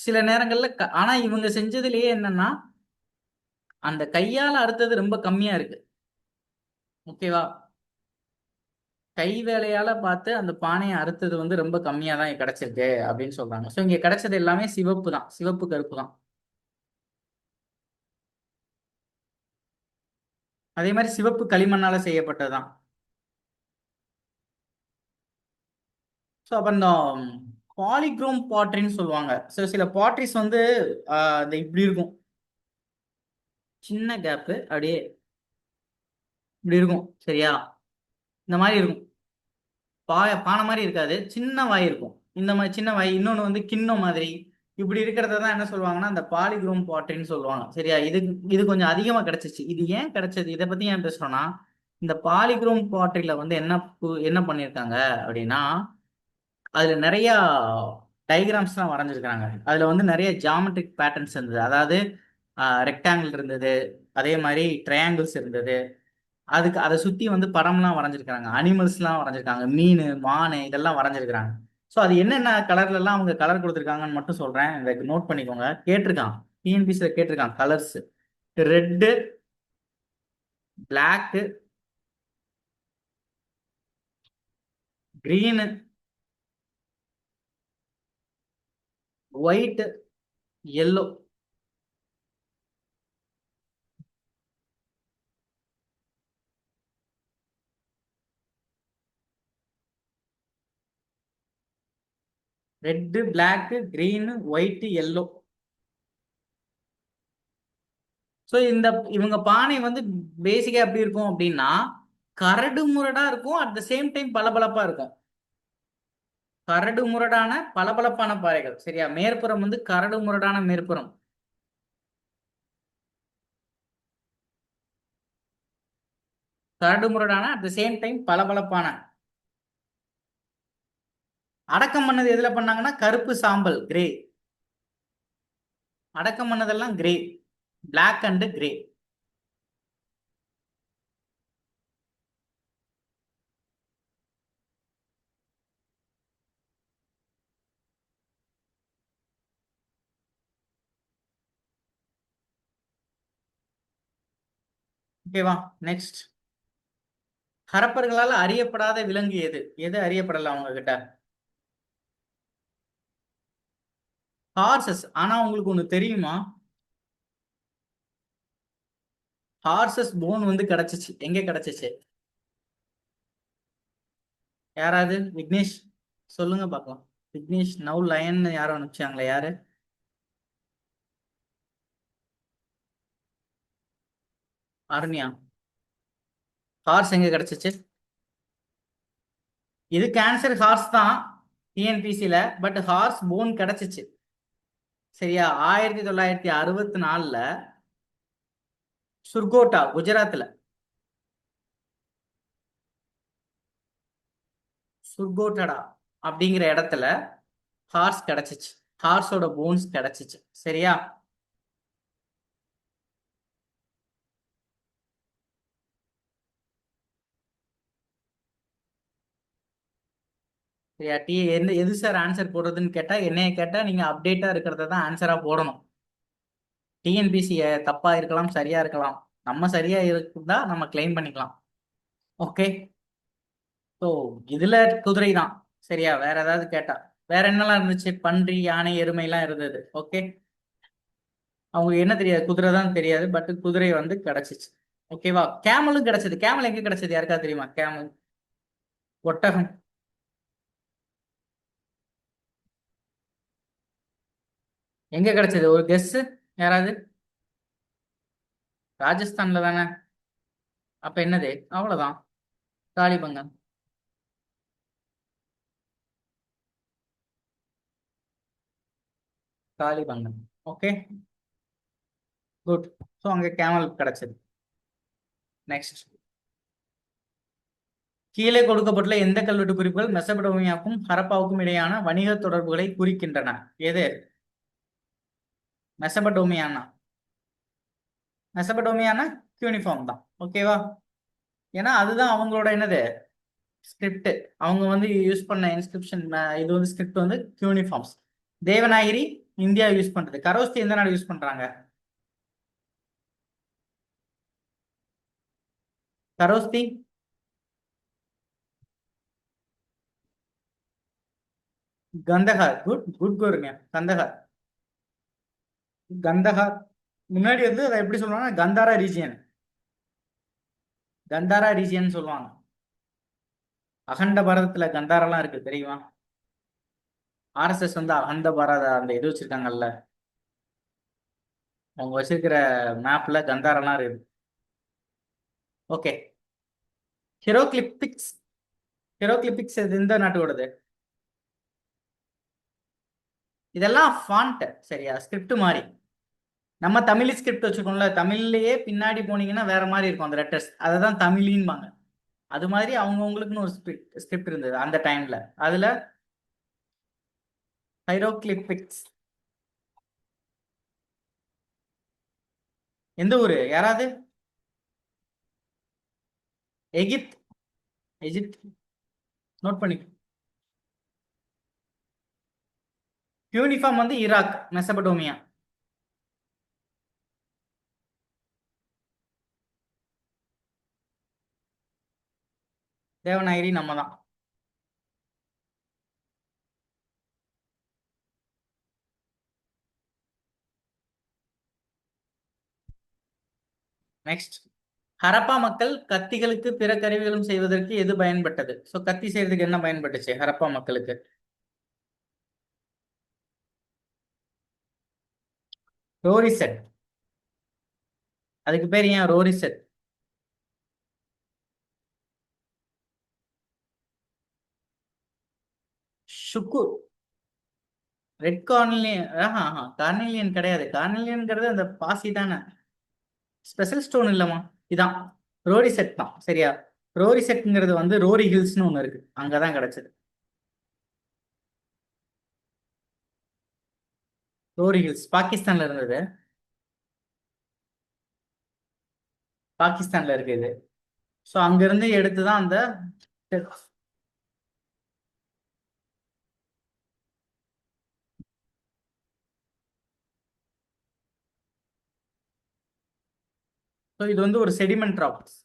சில நேரங்கள்ல ஆனா இவங்க செஞ்சதுலயே என்னன்னா அந்த கையால அறுத்தது ரொம்ப கம்மியா இருக்கு. ஓகேவா? கை வேலையால பார்த்து அந்த பானையை அறுத்தது வந்து ரொம்ப கம்மியா தான் கிடைச்சிருக்கு அப்படின்னு சொல்றாங்க. ஸோ இங்க கிடைச்சது எல்லாமே சிவப்பு தான், சிவப்பு கருப்பு தான். அதே மாதிரி சிவப்பு களிமண்ணால செய்யப்பட்டதுதான். ஸோ அப்ப இந்த பாலிக்ரோம் பாட்ரின்னு சொல்லுவாங்க. ஸோ சில பாட்ரிஸ் வந்து இந்த இப்படி இருக்கும், சின்ன கேப்பு அப்படியே இப்படி இருக்கும். சரியா? இந்த மாதிரி இருக்கும். பானை மாதிரி இருக்காது, சின்ன வாய் இருக்கும். இந்த மாதிரி சின்ன வாய். இன்னொன்று வந்து கிண்ணம் மாதிரி இப்படி இருக்கிறத தான் என்ன சொல்லுவாங்கன்னா அந்த பாலிக்ரோம் பாட்ரின்னு சொல்லுவாங்க. சரியா? இது கொஞ்சம் அதிகமா கிடைச்சிச்சு. இது ஏன் கிடைச்சது, இதை பத்தி ஏன் பேசுறோம்னா, இந்த பாலிக்ரோம் பாட்ரியில வந்து என்ன பண்ணியிருக்காங்க அப்படின்னா, அதுல நிறைய டைகிராம்ஸ்லாம் வரைஞ்சிருக்காங்க. அதுல வந்து நிறைய ஜாமெட்ரிக் பேட்டர்ன்ஸ் இருந்தது. அதாவது ரெக்டாங்கிள் இருந்தது, அதே மாதிரி ட்ரையாங்கிள்ஸ் இருந்தது. அதுக்கு அதை சுத்தி வந்து படம்லாம் வரைஞ்சிருக்காங்க, அனிமல்ஸ்லாம் வரைஞ்சிருக்காங்க, மீன் மான் இதெல்லாம் வரைஞ்சிருக்காங்க. ஸோ அது என்னென்ன கலர்ல எல்லாம் அவங்க கலர் கொடுத்துருக்காங்கன்னு மட்டும் சொல்றேன், இதை நோட் பண்ணிக்கோங்க. கேட்டிருக்கான், டிஎன்பிசியில் கேட்டிருக்கான் colours: red, black, green, white, yellow. Red, black, green, white, yellow. So இவங்க பானை வந்து பேசிக்கா எப்படி இருக்கும் அப்படின்னா கரடு முரடா இருக்கும், அட் த சேம் டைம் பளபளப்பா இருக்கும். கரடு முரடான பளபளப்பான பாறைகள். சரியா? மேற்புறம் வந்து கரடு முரடான மேற்புறம், கரடு முரடான அட் த சேம் டைம் பளபளப்பான. அடக்கம் பண்ணது எதுல பண்ணாங்கன்னா கருப்பு சாம்பல், கிரே. அடக்கம் பண்ணதெல்லாம் கிரே, பிளாக் அண்ட் கிரே. ஓகேவா? நெக்ஸ்ட், ஹரப்பர்களால் அறியப்படாத விலங்கு எது? எது அறியப்படல அவங்க கிட்ட? ஹார்சஸ். ஆனா உங்களுக்கு ஒண்ணு தெரியுமா? ஹார்சஸ் போன் வந்து கிடைச்சிச்சு, எங்க கிடைச்சிச்சு? யாராவது? விக்னேஷ் சொல்லுங்க பார்க்கலாம். விக்னேஷ் நவ் லயன் யாரும் அனுப்பிச்சாங்களே, யாரு? அருண்யா. ஹார்ஸ் எங்க கிடைச்சிச்சு? இது கேன்சர் ஹார்ஸ் தான் டிஎன்பிசில, பட் ஹார்ஸ் போன் கிடைச்சிச்சு. சரியா? 1964ல சுர்கோட்டா, குஜராத்ல. சுர்கோட்டடா அப்படிங்கிற இடத்துல ஹார்ஸ் கிடைச்சிச்சு. ஹார்ஸோட போன்ஸ் கிடைச்சிச்சு. சரியா? சரியா? எது சார் ஆன்சர் போடுறதுன்னு கேட்டா, என்னைய கேட்டா நீங்க அப்டேட்டா இருக்கிறத தான் ஆன்சரா போடணும். டிஎன்பிசி தப்பா இருக்கலாம், சரியா இருக்கலாம். நம்ம சரியா இருக்குதா நம்ம கிளைம் பண்ணிக்கலாம். ஓகே. ஸோ இதுல குதிரை தான். சரியா? வேற ஏதாவது கேட்டா? வேற என்னெல்லாம் இருந்துச்சு? பன்றி, யானை, எருமை எல்லாம் இருந்தது. ஓகே. அவங்களுக்கு என்ன தெரியாது? குதிரை தான் தெரியாது, பட் குதிரை வந்து கிடைச்சிச்சு. ஓகேவா? கேமலும் கிடைச்சது. கேமல் எங்க கிடைச்சது யாருக்கா தெரியுமா? கேமல், ஒட்டகம். எங்க கிடைச்சது? ஒரு கெஸ். யாராவது? ராஜஸ்தான்ல தானே? அப்ப என்னது? அவ்வளவுதான். Kalibangan. Kalibangan. Okay. Good. So அங்க கேமல் கிடைச்சது. நெக்ஸ்ட். கீழே கொடுக்கப்பட்டுள்ள எந்த கல்வெட்டு குறிப்புகள் மெசபடோமியாவுக்கும் ஹரப்பாவுக்கும் இடையான வணிக தொடர்புகளை குறிக்கின்றன? எது? மெசபடோமியானா? மெசபடோமியானா யூனிஃபார்ம் தான். ஓகேவா? ஏன்னா அதுதான் அவங்களோட என்னது, ஸ்கிரிப்ட். அவங்க வந்து யூஸ் பண்ண இன்ஸ்கிரிப்ஷன், இது வந்து ஸ்கிரிப்ட் வந்து யூனிஃபார்ம்ஸ். தேவநாயகி இந்தியா யூஸ் பண்றது. கரோஸ்தி எந்த நாடு யூஸ் பண்றாங்க? கரோஸ்தி. கந்தஹார். குட் குட் கோருங்க. கந்தஹார். கந்தஹார். முன்னாடி வந்து அதை எப்படி சொல்லுவாங்க? கந்தாரா ரீஜியன். கந்தாரா ரீஜியன் சொல்லுவாங்க. அகண்ட பாரதத்துல கந்தாரெல்லாம் இருக்கு தெரியுமா? ஆர்எஸ்எஸ் வந்து அகண்ட பாரத அந்த இது வச்சிருக்காங்கல்ல, அவங்க வச்சிருக்கிற மேப்ல கந்தாரெல்லாம் இருக்கு. ஓகே. ஹீரோகிளிபிக்ஸ். ஹீரோகிளிபிக்ஸ் இது எந்த நாட்டோடது? இதெல்லாம் ஃபாண்ட். சரியா? ஸ்கிரிப்ட் மாதிரி. நம்ம தமிழ் ஸ்கிரிப்ட் வச்சுக்கோங்களேன், தமிழ்லயே பின்னாடி போனீங்கன்னா வேற மாதிரி இருக்கும் அந்த லெட்டர்ஸ், அதை தான் தமிழின்பாங்க. அது மாதிரி அவங்கவுங்களுக்குன்னு ஒரு ஸ்கிரிப்ட் இருந்தது அந்த டைம்ல. அதுல ஹைரோகிளிபிக்ஸ். எந்த ஊரு? யாராவது? எகிப்த். எகிப்த். நோட் பண்ணி. யூனிஃபார்ம் வந்து ஈராக், மெசபடோமியா. தேவநாயகி நம்ம தான். நெக்ஸ்ட். ஹரப்பா மக்கள் கத்திகளுக்கு பிற கருவிகளும் செய்வதற்கு எது பயன்பட்டது? சோ கத்தி செய்யறதுக்கு என்ன பயன்பட்டுச்சு ஹரப்பா மக்களுக்கு? ரோரி செட். அதுக்கு பேர் ஏன் Rohri chert? Sukkur. Red carnelian. Carnelian கிடையாது. கார்னிலியன்ங்கிறது அந்த பாசி தானே. ஸ்பெஷல் ஸ்டோன் இல்லம்மா. இதான் ரோரி செட் தான். சரியா? ரோரி செட்ங்கிறது வந்து ரோரி ஹில்ஸ்னு ஒண்ணு இருக்கு, அங்கதான் கிடைச்சது. ரோரி ஹில்ஸ் பாகிஸ்தான்ல இருந்தது. பாகிஸ்தான்ல இருக்கு இது. ஸோ அங்கிருந்து எடுத்துதான் அந்த. ஸோ இது வந்து ஒரு செடிமெண்ட் ராக்ஸ்.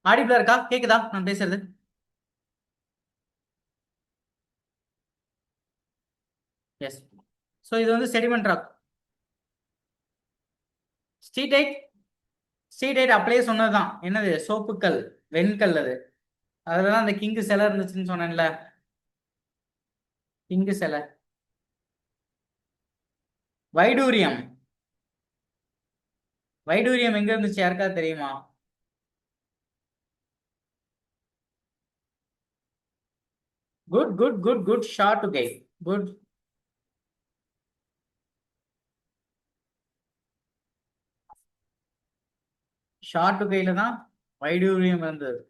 ஆடிபிளா இருக்கா? கேக்குதா நான் பேசுறது? எஸ். ஸோ இது வந்து செடிமெண்ட் ராக். ஸ்டீடைட். ஸ்டீடைட் அப்படியே சொன்னதுதான். என்னது? சோப்புக்கல், வெண்கல். அது அதுலதான் அந்த கிங்கு சிலை இருந்துச்சுன்னு சொன்னேன்ல. கிங்கு சிலை. வைடூரியம். வைடூரியம் எங்க இருந்துச்சு யாருக்காவது தெரியுமா? Good good good good short to guy. Good. Short to கையில தான் வைடூரியம் இருந்தது.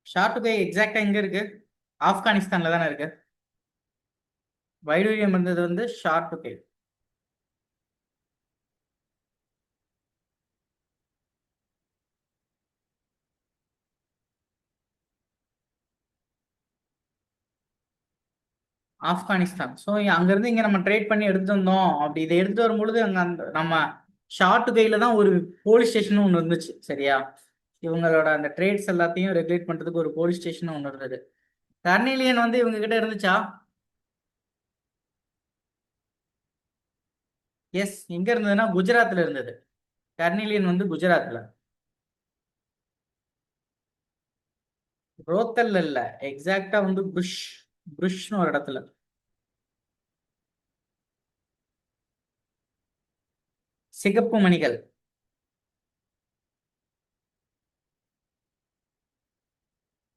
ஷார்ட் டு கை எக்ஸாக்டா எங்க இருக்கு? ஆப்கானிஸ்தான்ல தானே இருக்கு. வைடூரியம் இருந்தது வந்து short to guy. Afghanistan. So அங்கிருந்து இங்க நம்ம ட்ரேட் பண்ணி எடுத்துட்டு வந்தோம். அப்படி இதை எடுத்துட்டு வரும்பொழுது அங்க அந்த நம்ம ஷார்ட் கையில தான் ஒரு போலீஸ் ஸ்டேஷன் ஒன்று இருந்துச்சு. சரியா? இவங்களோட அந்த ட்ரேட்ஸ் எல்லாத்தையும் ரெகுலேட் பண்றதுக்கு ஒரு போலீஸ் ஸ்டேஷன் ஒன்று இருந்தது. கர்னீலியன் வந்து இவங்க கிட்ட இருந்துச்சா? எஸ். எங்க இருந்ததுன்னா குஜராத்ல இருந்தது. கர்னீலியன் வந்து குஜராத்ல. ரோத்தல்ல இல்ல. எக்ஸாக்டா வந்து புஷ். புஷ்னு ஒரு இடத்துல. சிகப்பு மணிகள்.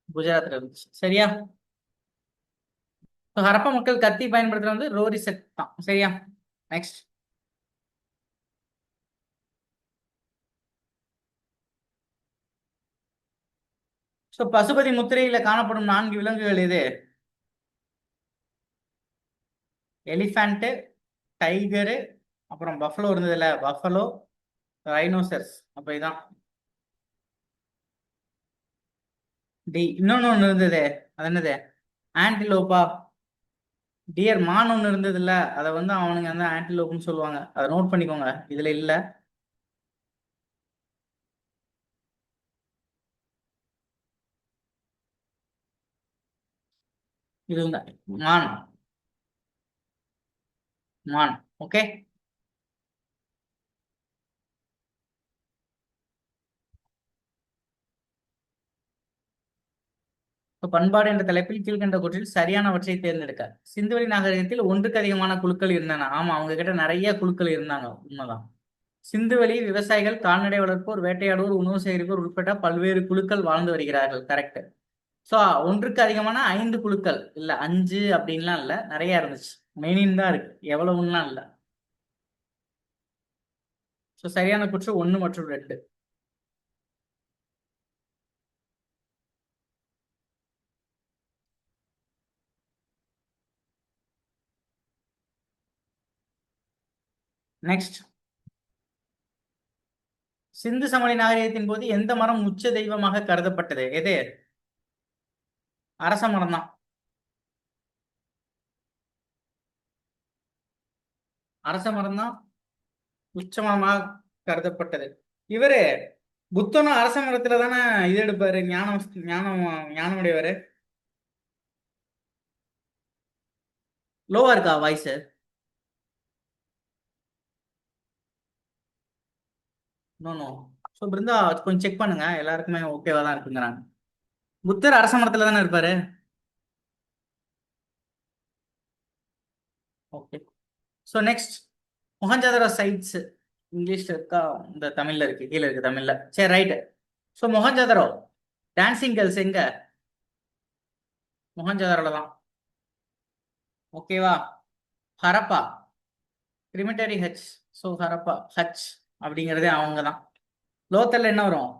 குஜராத்ல இருந்துச்சு. சரியா? ஹரப்பா மக்கள் கத்தி பயன்படுத்துறது வந்து ரோரி செட் தான். சரியா? நெக்ஸ்ட். ஸோ பசுபதி முத்திரையில காணப்படும் 4 விலங்குகள் எது? எலிஃபண்ட், டைகரு, அப்புறம் பஃபலோ இருந்ததுல, பஃபலோ, ரைனோசர்ஸ். அப்ப இதான் டி. இன்னொன்னு ஒண்ணு இருந்தது. அது என்னது? ஆன்டிலோப்பா. டியர் மான் ஒண்ணு இருந்ததுல்ல, அதை வந்து அவனுங்க வந்து ஆன்டிலோப்னு சொல்லுவாங்க. அதை நோட் பண்ணிக்கோங்க. இதுல இல்ல. இது மான். மான். ஓகே. பண்பாடு என்ற தலைப்பில் கீழ்கண்ட கூற்றில் சரியானவற்றை தேர்ந்தெடுக்க. சிந்துவெளி நாகரிகத்தில் ஒன்றுக்கு அதிகமான குழுக்கள் இருந்தன. ஆமா, அவங்க கிட்ட நிறைய குழுக்கள் இருந்தாங்க. உண்மைதான். சிந்துவெளி விவசாயிகள், கால்நடை வளர்ப்போர், வேட்டையாடுவோர், உணவு சேகரிப்போர் உட்பட்ட பல்வேறு குழுக்கள் வாழ்ந்து வருகிறார்கள். கரெக்ட். ஸோ ஒன்றுக்கு அதிகமான 5 குழுக்கள் இல்ல, 5 அப்படின்லாம் இல்ல, நிறைய இருந்துச்சு. மெயினின் தான் இருக்கு, எவ்வளவுலாம் இல்ல. ஸோ சரியான குற்றம் 1 மற்றும் 2. நெக்ஸ்ட். சிந்து சமவெளி நாகரிகத்தின் போது எந்த மரம் உச்ச தெய்வமாக கருதப்பட்டது? எது? அரச மரம் தான். அரச மரம் தான் உச்சமரமாக கருதப்பட்டது. இவரு புத்தனும் அரச மரத்துல தானே இது எடுப்பாரு, ஞானம் ஞானம் ஞானம் உடையவரு. லோவா இருக்கா voice? No no. So Brinda கொஞ்சம் செக் பண்ணுங்க, எல்லாருக்குமே ஓகேவா தான் இருக்குங்கிறாங்க. புத்தர் அரச மரத்துல தானே இருப்பாரு. Okay. So next. Mohenjo-daro sites. இங்கிலீஷ்ல இருக்கா? இந்த தமிழ்ல இருக்கு, கீழே இருக்கு தமிழ்ல. சரி, right. So Mohenjo-daro dancing girls எங்க? மொஹஞ்சதாரோல தான். ஓகேவா? Harappa cemetery H. So Harappa H அப்படிங்கிறதே அவங்க தான். லோத்தல்ல என்ன வரும்?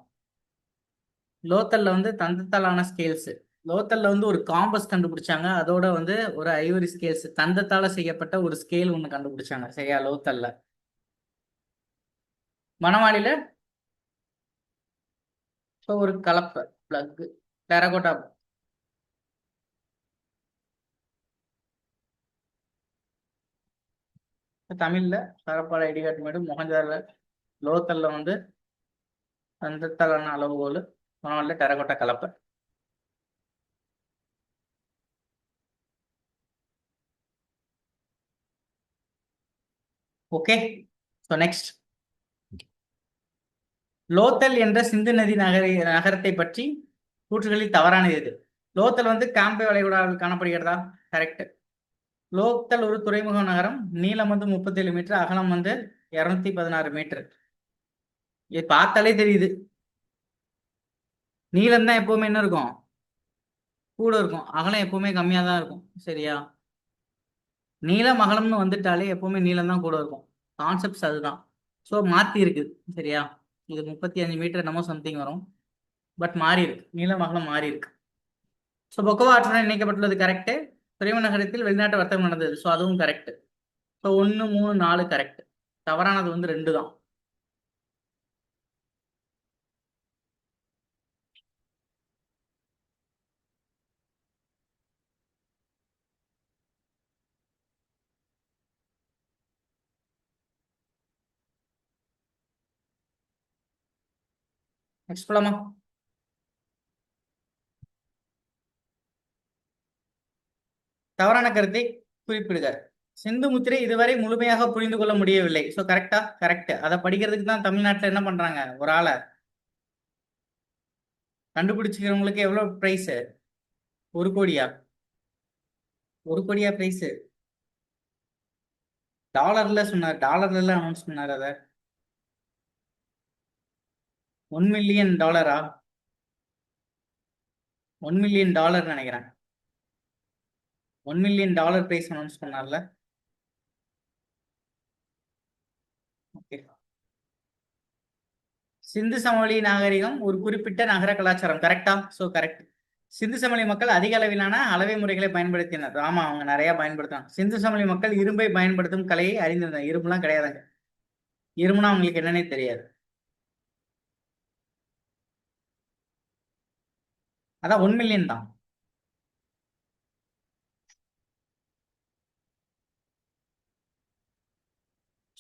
லோத்தல்ல வந்து தந்தத்தாலான ஸ்கேல்ஸ். லோத்தல்ல வந்து ஒரு காம்பஸ் கண்டுபிடிச்சாங்க. அதோட வந்து ஒரு ஐவரி ஸ்கேல்ஸ், தந்தத்தால செய்யப்பட்ட ஒரு ஸ்கேல் ஒன்று கண்டுபிடிச்சாங்க. சரியா? லோத்தல்ல. மணவாளில ஸோ ஒரு கலப்பை பிளக், டெரகோட்டா. தமிழ்ல ஹரப்பால இடிகாட்டு மேடு, மொஹஞ்சதாரோ லோக்கல்ல வந்து தந்தத்தாலான அளவுகோல், மணவல்ல டெரகோட்டா கலப்பை. ஓகே, ஸோ நெக்ஸ்ட், லோத்தல் என்ற சிந்து நதி நகரத்தை பற்றி கூற்றுகளில் தவறானது எது? லோத்தல் வந்து காம்பே வளைகுடாவில் காணப்படுகிறதா? கரெக்ட். லோத்தல் ஒரு துறைமுக நகரம். நீளம் வந்து 37 மீட்டர், அகலம் வந்து 216 மீட்டர். இது பார்த்தாலே தெரியுது. நீளம் தான் எப்பவுமே என்ன இருக்கும்? கூட இருக்கும். அகலம் எப்பவுமே கம்மியா தான் இருக்கும். சரியா? நீளம் அகலம்னு வந்துட்டாலே எப்பவுமே நீளம் தான் கூட இருக்கும். கான்செப்ட்ஸ் அதுதான். ஸோ மாத்தி இருக்கு. சரியா? இது 35 மீட்டர் என்னமோ சம்திங் வரும். பட் மாறி இருக்கு. நீளம் அகலம் மாறி இருக்கு. ஸோ பொக்கோவா ஆற்றுடன் இணைக்கப்பட்டுள்ளது கரெக்ட். துறைமுக நகரத்தில் வெளிநாட்டு வர்த்தகம் நடந்தது. ஸோ அதுவும் கரெக்ட். So 1, 3, 4 correct. தவறானது வந்து 2 தான். நெக்ஸ்ட் போலாமா? தவறான கருத்தை குறிப்பிடுக. சிந்து முத்திரை இதுவரை முழுமையாக புரிந்து கொள்ள முடியவில்லை. ஸோ கரெக்டா? கரெக்ட். அதை படிக்கிறதுக்கு தான் தமிழ்நாட்டில் என்ன பண்றாங்க, ஒரு ஆளை கண்டுபிடிச்சிக்கிறவங்களுக்கு எவ்வளவு பிரைஸ்? 1 கோடியா? 1 கோடியா பிரைஸ்? டாலர்ல சொன்னார், டாலர்ல அனௌன்ஸ் பண்ணார். அதை $1 மில்லியன். $1 மில்லியன் நினைக்கிறேன். $1 மில்லியன் பிரைஸ் அனௌன்ஸ் பண்ணார்ல. ஓகே. சிந்து சமவெளி நாகரிகம் ஒரு குறிப்பிட்ட நகர கலாச்சாரம். கரெக்டா? So correct. சிந்து சமவெளி மக்கள் அதிக அளவிலான அளவை முறைகளை பயன்படுத்தினர். ஆமா, அவங்க நிறைய பயன்படுத்தாங்க. சிந்து சமவெளி மக்கள் இரும்பை பயன்படுத்தும் கலையை அறிந்திருந்தாங்க. இரும்புலாம் கிடையாதுங்க. இரும்புனா அவங்களுக்கு என்னன்னே தெரியாது. அதான் 1 மில்லியன் தான்.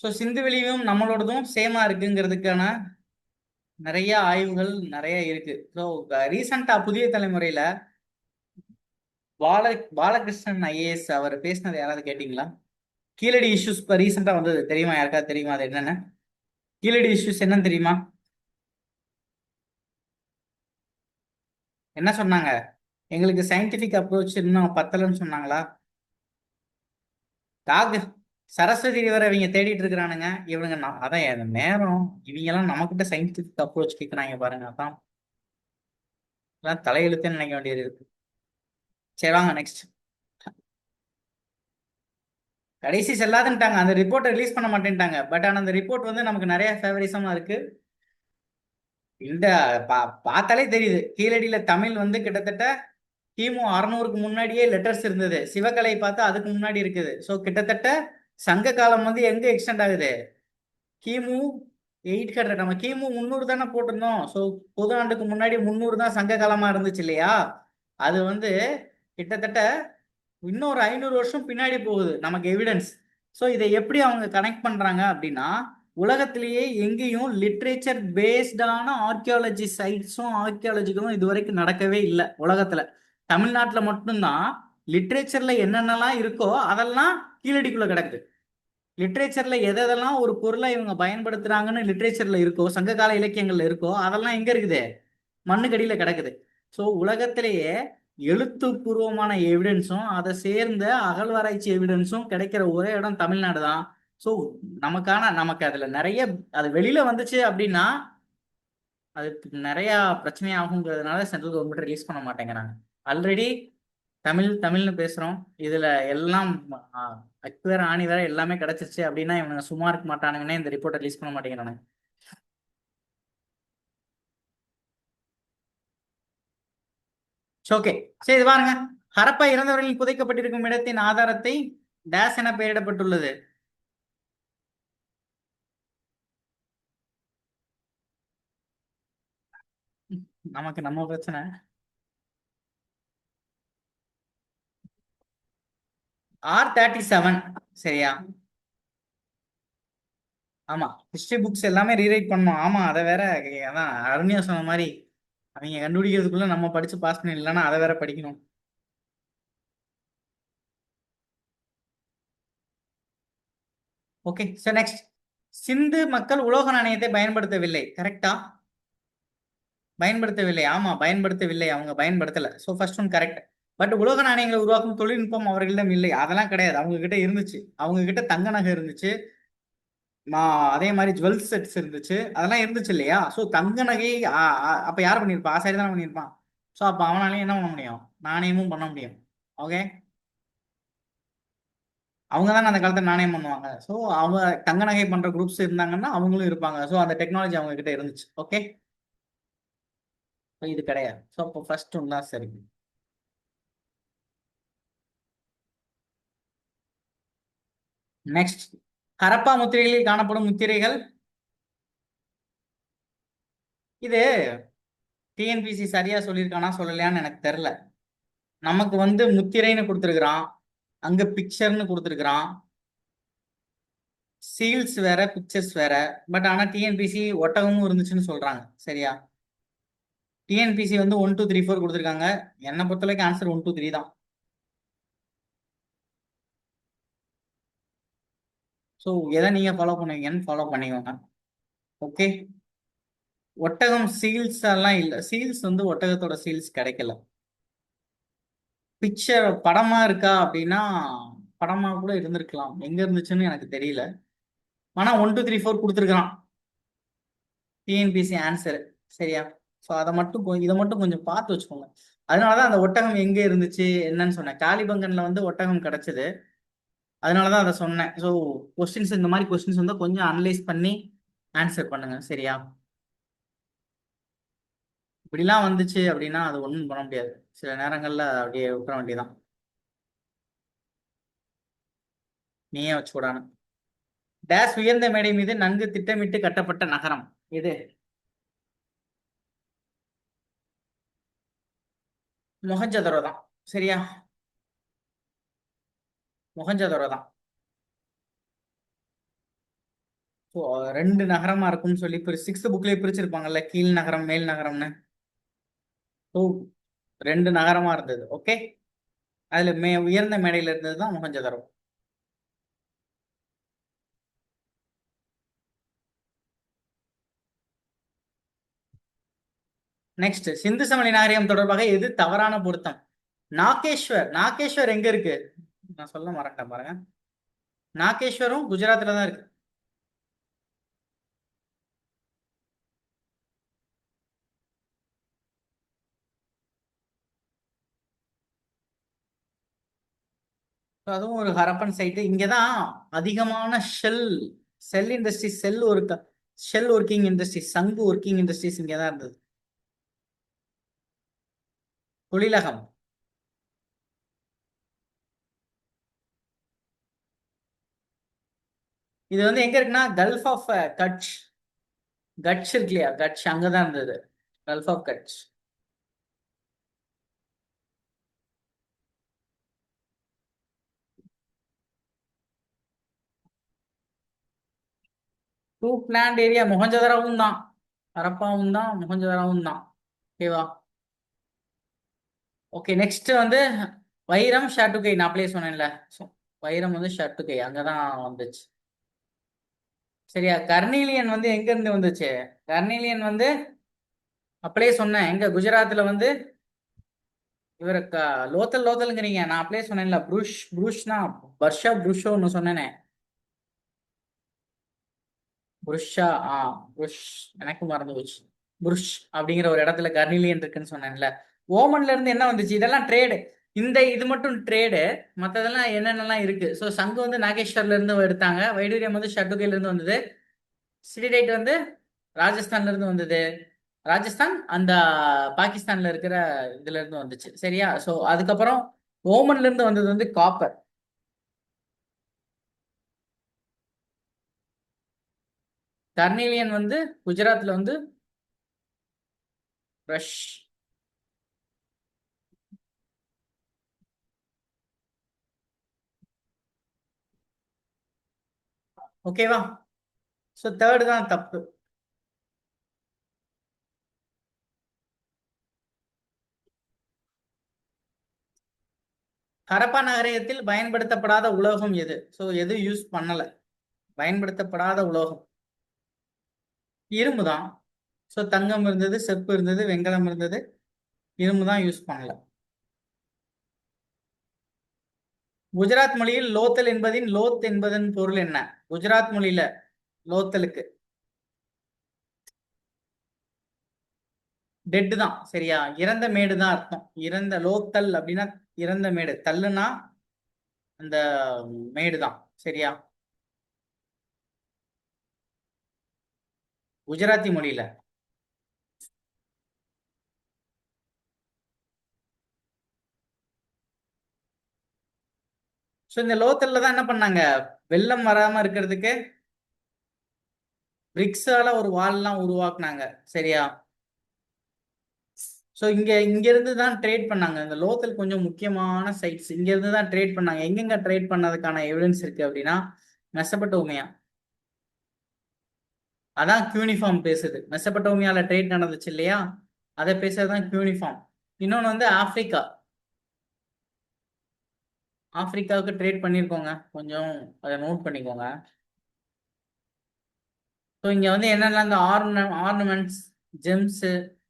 ஸோ சிந்து வெளியும் நம்மளோடதும் சேமா இருக்குங்கிறதுக்கான நிறைய ஆய்வுகள் நிறைய இருக்கு. ஸோ ரீசெண்டா புதிய தலைமுறையில பாலகிருஷ்ணன் ஐஏஎஸ் அவர் பேசினது யாராவது கேட்டீங்களா? கீழடி இஷ்யூஸ் இப்போ ரீசெண்டா வந்தது, தெரியுமா? யாருக்காவது தெரியுமா அது என்னன்னு? கீழடி இஷ்யூஸ் என்னன்னு தெரியுமா? என்ன சொன்னாங்க? எங்களுக்கு சயின்டிபிக் அப்ரோச் இன்னும் பத்தலன்னு சொன்னாங்களா? டாக் சரஸ்வதி ரிவரை இவங்க தேடிட்டு இருக்கிறானுங்க. இவனுங்க அதான் நேரம், இவங்க எல்லாம் நம்ம கிட்ட சயின்டிபிக் அப்ரோச் கேட்கறாங்க பாருங்க. அதான் தலையெழுத்துன்னு நினைக்க வேண்டியது இருக்கு. சரி வாங்க நெக்ஸ்ட். கடைசி செல்லாதுன்ட்டாங்க. அந்த ரிப்போர்ட்டை ரிலீஸ் பண்ண மாட்டேன்ட்டாங்க. பட் ஆனால் அந்த ரிப்போர்ட் வந்து நமக்கு நிறைய ஃபேவரிசமா இருக்கு. இந்த பார்த்தாலே தெரியுது. கீழடியில தமிழ் வந்து கிட்டத்தட்ட கிமு 600க்கு முன்னாடியே லெட்டர்ஸ் இருந்தது. சிவகலை பார்த்தா அதுக்கு முன்னாடி இருக்குது. ஸோ கிட்டத்தட்ட சங்க காலம் வந்து எங்க எக்ஸ்டெண்ட் ஆகுது? கிமு 800. நம்ம கிமு 300 தானே போட்டிருந்தோம். ஸோ பொது ஆண்டுக்கு முன்னாடி 300 தான் சங்க காலமா இருந்துச்சு இல்லையா? அது வந்து கிட்டத்தட்ட இன்னொரு 500 வருஷம் பின்னாடி போகுது நமக்கு எவிடன்ஸ். ஸோ இதை எப்படி அவங்க கனெக்ட் பண்றாங்க அப்படின்னா, உலகத்திலேயே எங்கேயும் லிட்ரேச்சர் பேஸ்டான ஆர்கியாலஜி சைட்ஸும் ஆர்கியாலஜிகளும் இது வரைக்கும் நடக்கவே இல்லை உலகத்துல. தமிழ்நாட்டுல மட்டும்தான் லிட்ரேச்சர்ல என்னென்னலாம் இருக்கோ அதெல்லாம் கீழடிக்குள்ள கிடக்குது. லிட்ரேச்சர்ல எதெல்லாம் ஒரு பொருளை இவங்க பயன்படுத்துறாங்கன்னு லிட்ரேச்சர்ல இருக்கோ, சங்ககால இலக்கியங்கள்ல இருக்கோ, அதெல்லாம் எங்க இருக்குது? மண்ணுக்கடியில கிடக்குது. ஸோ உலகத்திலேயே எழுத்துப்பூர்வமான எவிடன்ஸும் அதை சேர்ந்த அகழ்வாராய்ச்சி எவிடன்ஸும் கிடைக்கிற ஒரே இடம் தமிழ்நாடு தான். ஸோ நமக்கு அதுல நிறைய அது வெளியில வந்துச்சு அப்படின்னா அதுக்கு நிறைய பிரச்சனை ஆகுங்கிறதுனால சென்ட்ரல் கவர்மெண்ட் ரிலீஸ் பண்ண மாட்டேங்கிறாங்க. ஆல்ரெடி தமிழ்னு பேசுறோம். இதுல எல்லாம் அக்கு வேற ஆணி வேற எல்லாமே கிடைச்சிருச்சு அப்படின்னா இவங்க சும்மா இருக்க மாட்டானுங்கன்னே இந்த ரிப்போர்ட்டை ரிலீஸ் பண்ண மாட்டேங்கிறானுங்க. ஓகே, சரி இது பாருங்க. ஹரப்பா இறந்தவர்களில் புதைக்கப்பட்டிருக்கும் இடத்தின் ஆதாரத்தை டேஸ் என பெயரிடப்பட்டுள்ளது. நமக்கு நம்ம பிரச்சனை. R37. சரியா? ஆமா, ஹிஸ்டரி புக்ஸ் எல்லாமே ரீரைட் பண்ணோம். ஆமா, அதை வேற அதான் அருண்யா சொன்ன மாதிரி அவங்க கண்டுபிடிக்கிறதுக்குள்ள நம்ம படிச்சு பாஸ் பண்ணி, இல்லைன்னா அதை வேற படிக்கணும். Okay, sir next. சிந்து மக்கள் உலோக நாணயத்தை பயன்படுத்தவில்லை, கரெக்டா? பயன்படுத்தவில்லை, ஆமா பயன்படுத்தவில்லை, அவங்க பயன்படுத்தல. So first one correct. But உலோக நாணயங்களை உருவாக்கும் தொழில்நுட்பம் அவர்களிடம் இல்லை, அதெல்லாம் கிடையாது. அவங்க கிட்ட இருந்துச்சு, அவங்க கிட்ட தங்க நகை இருந்துச்சு. அதே மாதிரி ஜுவல் செட்ஸ் இருந்துச்சு, அதெல்லாம் இருந்துச்சு இல்லையா? ஸோ தங்க நகை அப்ப யார் பண்ணியிருப்பா? ஆசாரி தானே பண்ணியிருப்பான். ஸோ அப்ப அவனாலையும் என்ன பண்ண முடியும்? நாணயமும் பண்ண முடியும். ஓகே, அவங்க தானே அந்த காலத்துல நாணயம் பண்ணுவாங்க. ஸோ அவங்க தங்க நகை பண்ற குரூப்ஸ் இருந்தாங்கன்னா அவங்களும் இருப்பாங்க. ஸோ அந்த டெக்னாலஜி அவங்க கிட்ட இருந்துச்சு. ஓகே, இது கிடையாது. ஸோ அப்போ ஃபர்ஸ்ட் ஒன் தான் சரி. நெக்ஸ்ட், ஹரப்பா முத்திரைகளில் காணப்படும் முத்திரைகள். இது டிஎன்பிசி சரியா சொல்லியிருக்கானா சொல்லலையான்னு எனக்கு தெரியல. நமக்கு வந்து முத்திரைன்னு கொடுத்துருக்குறான், அங்க பிக்சர்னு கொடுத்துருக்குறான், சீல்ஸ் வேற பிக்சர்ஸ் வேற. பட் ஆனா டிஎன்பிசி ஒட்டகமும் இருந்துச்சுன்னு சொல்றாங்க, சரியா? டிஎன்பிசி வந்து 1 2 3 4 கொடுத்துருக்காங்க. என்னை பொறுத்தவரைக்கும் ஆன்சர் 1 2 3 தான். ஸோ எதை நீங்க ஃபாலோ பண்ணுவீங்கன்னு ஃபாலோ பண்ணிக்கோங்க. ஓகே, ஒட்டகம் சீல்ஸ் எல்லாம் இல்ல, சீல்ஸ் வந்து ஒட்டகத்தோட சீல்ஸ் கிடைக்கல. பிக்சர் படமா இருக்கா அப்படின்னா படமா கூட இருந்திருக்கலாம், எங்க இருந்துச்சுன்னு எனக்கு தெரியல. ஆனா 1 2 3 4 கொடுத்துருக்கான் டிஎன்பிசி ஆன்சர், சரியா? ஸோ அதை மட்டும் இதை மட்டும் கொஞ்சம் பார்த்து வச்சுக்கோங்க. அதனாலதான் அந்த ஒட்டகம் எங்க இருந்துச்சு என்னன்னு சொன்னேன். காளிபங்கன்ல வந்து ஒட்டகம் கிடைச்சது, அதனாலதான் அதை சொன்னேன். ஸோ கொஸ்டின்ஸ் இந்த மாதிரி கொஸ்டின்ஸ் வந்து கொஞ்சம் அனலைஸ் பண்ணி ஆன்சர் பண்ணுங்க, சரியா? இப்படிலாம் வந்துச்சு அப்படின்னா அது ஒன்றும் பண்ண முடியாது. சில நேரங்கள்ல அப்படியே விட்டுற வேண்டியதான். நீயே வச்சு கூடாது. டேஸ் உயர்ந்த மேடை மீது நன்கு திட்டமிட்டு கட்டப்பட்ட நகரம் இது? மொஹஞ்சதரோ தான், சரியா? மொஹஞ்சதரோ தான். ஸோ 2 நகரமா இருக்கும்னு சொல்லி சிக்ஸ்த் புக்லயே பிரிச்சிருப்பாங்கல்ல, கீழ் நகரம் மேல் நகரம்னு. ஸோ 2 நகரமா இருந்தது. ஓகே, அதுல உயர்ந்த மேடையில இருந்தது தான் மொஹஞ்சதரோ. நெக்ஸ்ட், சிந்து சமவெளி நாகரிகம் தொடர்பாக எது தவறான பொருத்தம்? நாகேஸ்வர். நாகேஸ்வர் எங்க இருக்கு? நான் சொல்ல மறட்டேன் பாருங்க. நாகேஸ்வரும் குஜராத்ல தான் இருக்கு. So அதுவும் ஒரு ஹரப்பன் சைட்டு. இங்கதான் அதிகமான செல் இண்டஸ்ட்ரீஸ், ஷெல் ஒர்க்கிங் இண்டஸ்ட்ரீஸ், சங்கு ஒர்க்கிங் இண்டஸ்ட்ரீஸ் இங்கதான் இருந்தது. தொழிலகம். இது வந்து எங்க இருக்குன்னா கல்ஃப் ஆஃப் கட்ச். கட்ச் இருக்கு இல்லையா, கட்ச் அங்கதான் இருந்தது. Gulf of Kutch. Two planned area மொஹஞ்சதாராவும் தான், ஹரப்பாவும் தான், மொஹஞ்சதாராவும் தான். ஓகேவா? ஓகே, நெக்ஸ்ட் வந்து வைரம் ஷாட்டுகை. நான் அப்படியே சொன்னேன்ல, So, வைரம் வந்து ஷாட்டுகை அங்கதான் வந்துச்சு, சரியா? கர்னீலியன் வந்து எங்க இருந்து வந்துச்சு? கர்னீலியன் வந்து அப்படியே சொன்னேன், எங்க குஜராத்ல வந்து இவருக்கு லோத்தல்ங்கிறீங்க. நான் அப்படியே சொன்னேன்ல, புருஷ்னா பர்ஷா புருஷோ ஒன்று சொன்னேனே. புருஷா புருஷ், எனக்கு மறந்து போச்சு. புருஷ் அப்படிங்கிற ஒரு இடத்துல கர்னிலியன் இருக்குன்னு சொன்னேன்ல. ஓமன்ல இருந்து என்ன வந்துச்சு? இதெல்லாம் ட்ரேடு. இது மட்டும் ட்ரேடு, மற்றதெல்லாம் என்னென்னலாம் இருக்கு. ஸோ சங்கு வந்து நாகேஸ்வர்ல இருந்து எடுத்தாங்க, வைடூரியம் வந்து ஷட்டுகையில இருந்து வந்தது, சிலிடைட் வந்து ராஜஸ்தான்ல இருந்து வந்தது. ராஜஸ்தான் அந்த பாகிஸ்தான்ல இருக்கிற இதுல இருந்து வந்துச்சு, சரியா? ஸோ அதுக்கப்புறம் ஓமன்ல இருந்து வந்தது வந்து காப்பர். கர்னீலியன் வந்து குஜராத்ல வந்து ரஷ். ஓகேவா? ஸோ தேர்டு தான் தப்பு. ஹரப்பா நகரத்தில் பயன்படுத்தப்படாத உலோகம் எது? ஸோ எது யூஸ் பண்ணல? பயன்படுத்தப்படாத உலோகம் இரும்பு தான். ஸோ தங்கம் இருந்தது, செப்பு இருந்தது, வெண்கலம் இருந்தது, இரும்பு தான் யூஸ் பண்ணல. குஜராத் மொழியில் லோத்தல் என்பதின் லோத் என்பதன் பொருள் என்ன? குஜராத் மொழியில லோத்தலுக்கு டெட் தான். சரியா? இறந்த மேடு தான் அர்த்தம். இறந்த லோத்தல் அப்படின்னா இறந்த மேடு, தள்ளுனா அந்த மேடு தான். சரியா? குஜராத்தி மொழியில. ஸோ இந்த லோத்தல்ல தான் என்ன பண்ணாங்க, வெள்ளம் வராம இருக்கிறதுக்கு பிரிக்ஸால ஒரு வால்லாம் உருவாக்குனாங்க. சரியா? ஸோ இங்க இருந்து தான் ட்ரேட் பண்ணாங்க. இந்த லோக்கல் கொஞ்சம் முக்கியமான சைட்ஸ் இங்க இருந்து தான் ட்ரேட் பண்ணாங்க. எங்கெங்க ட்ரேட் பண்ணதுக்கான எவிடன்ஸ் இருக்கு அப்படின்னா மெசபடோமியா. அதான் கியூனிஃபார்ம் பேசுது. மெசபடோமியால ட்ரேட் நடந்துச்சு இல்லையா, அதை பேசுறதுதான் கியூனிஃபார்ம். இன்னொன்னு வந்து ஆப்பிரிக்கா. ஆப்பிரிக்காவுக்கு ட்ரேட் பண்ணியிருக்கோங்க, கொஞ்சம் அதை நோட் பண்ணிக்கோங்க. ஸோ இங்க வந்து என்னென்ன இந்த ஆர்னமெண்ட்ஸ், ஜெம்ஸ்,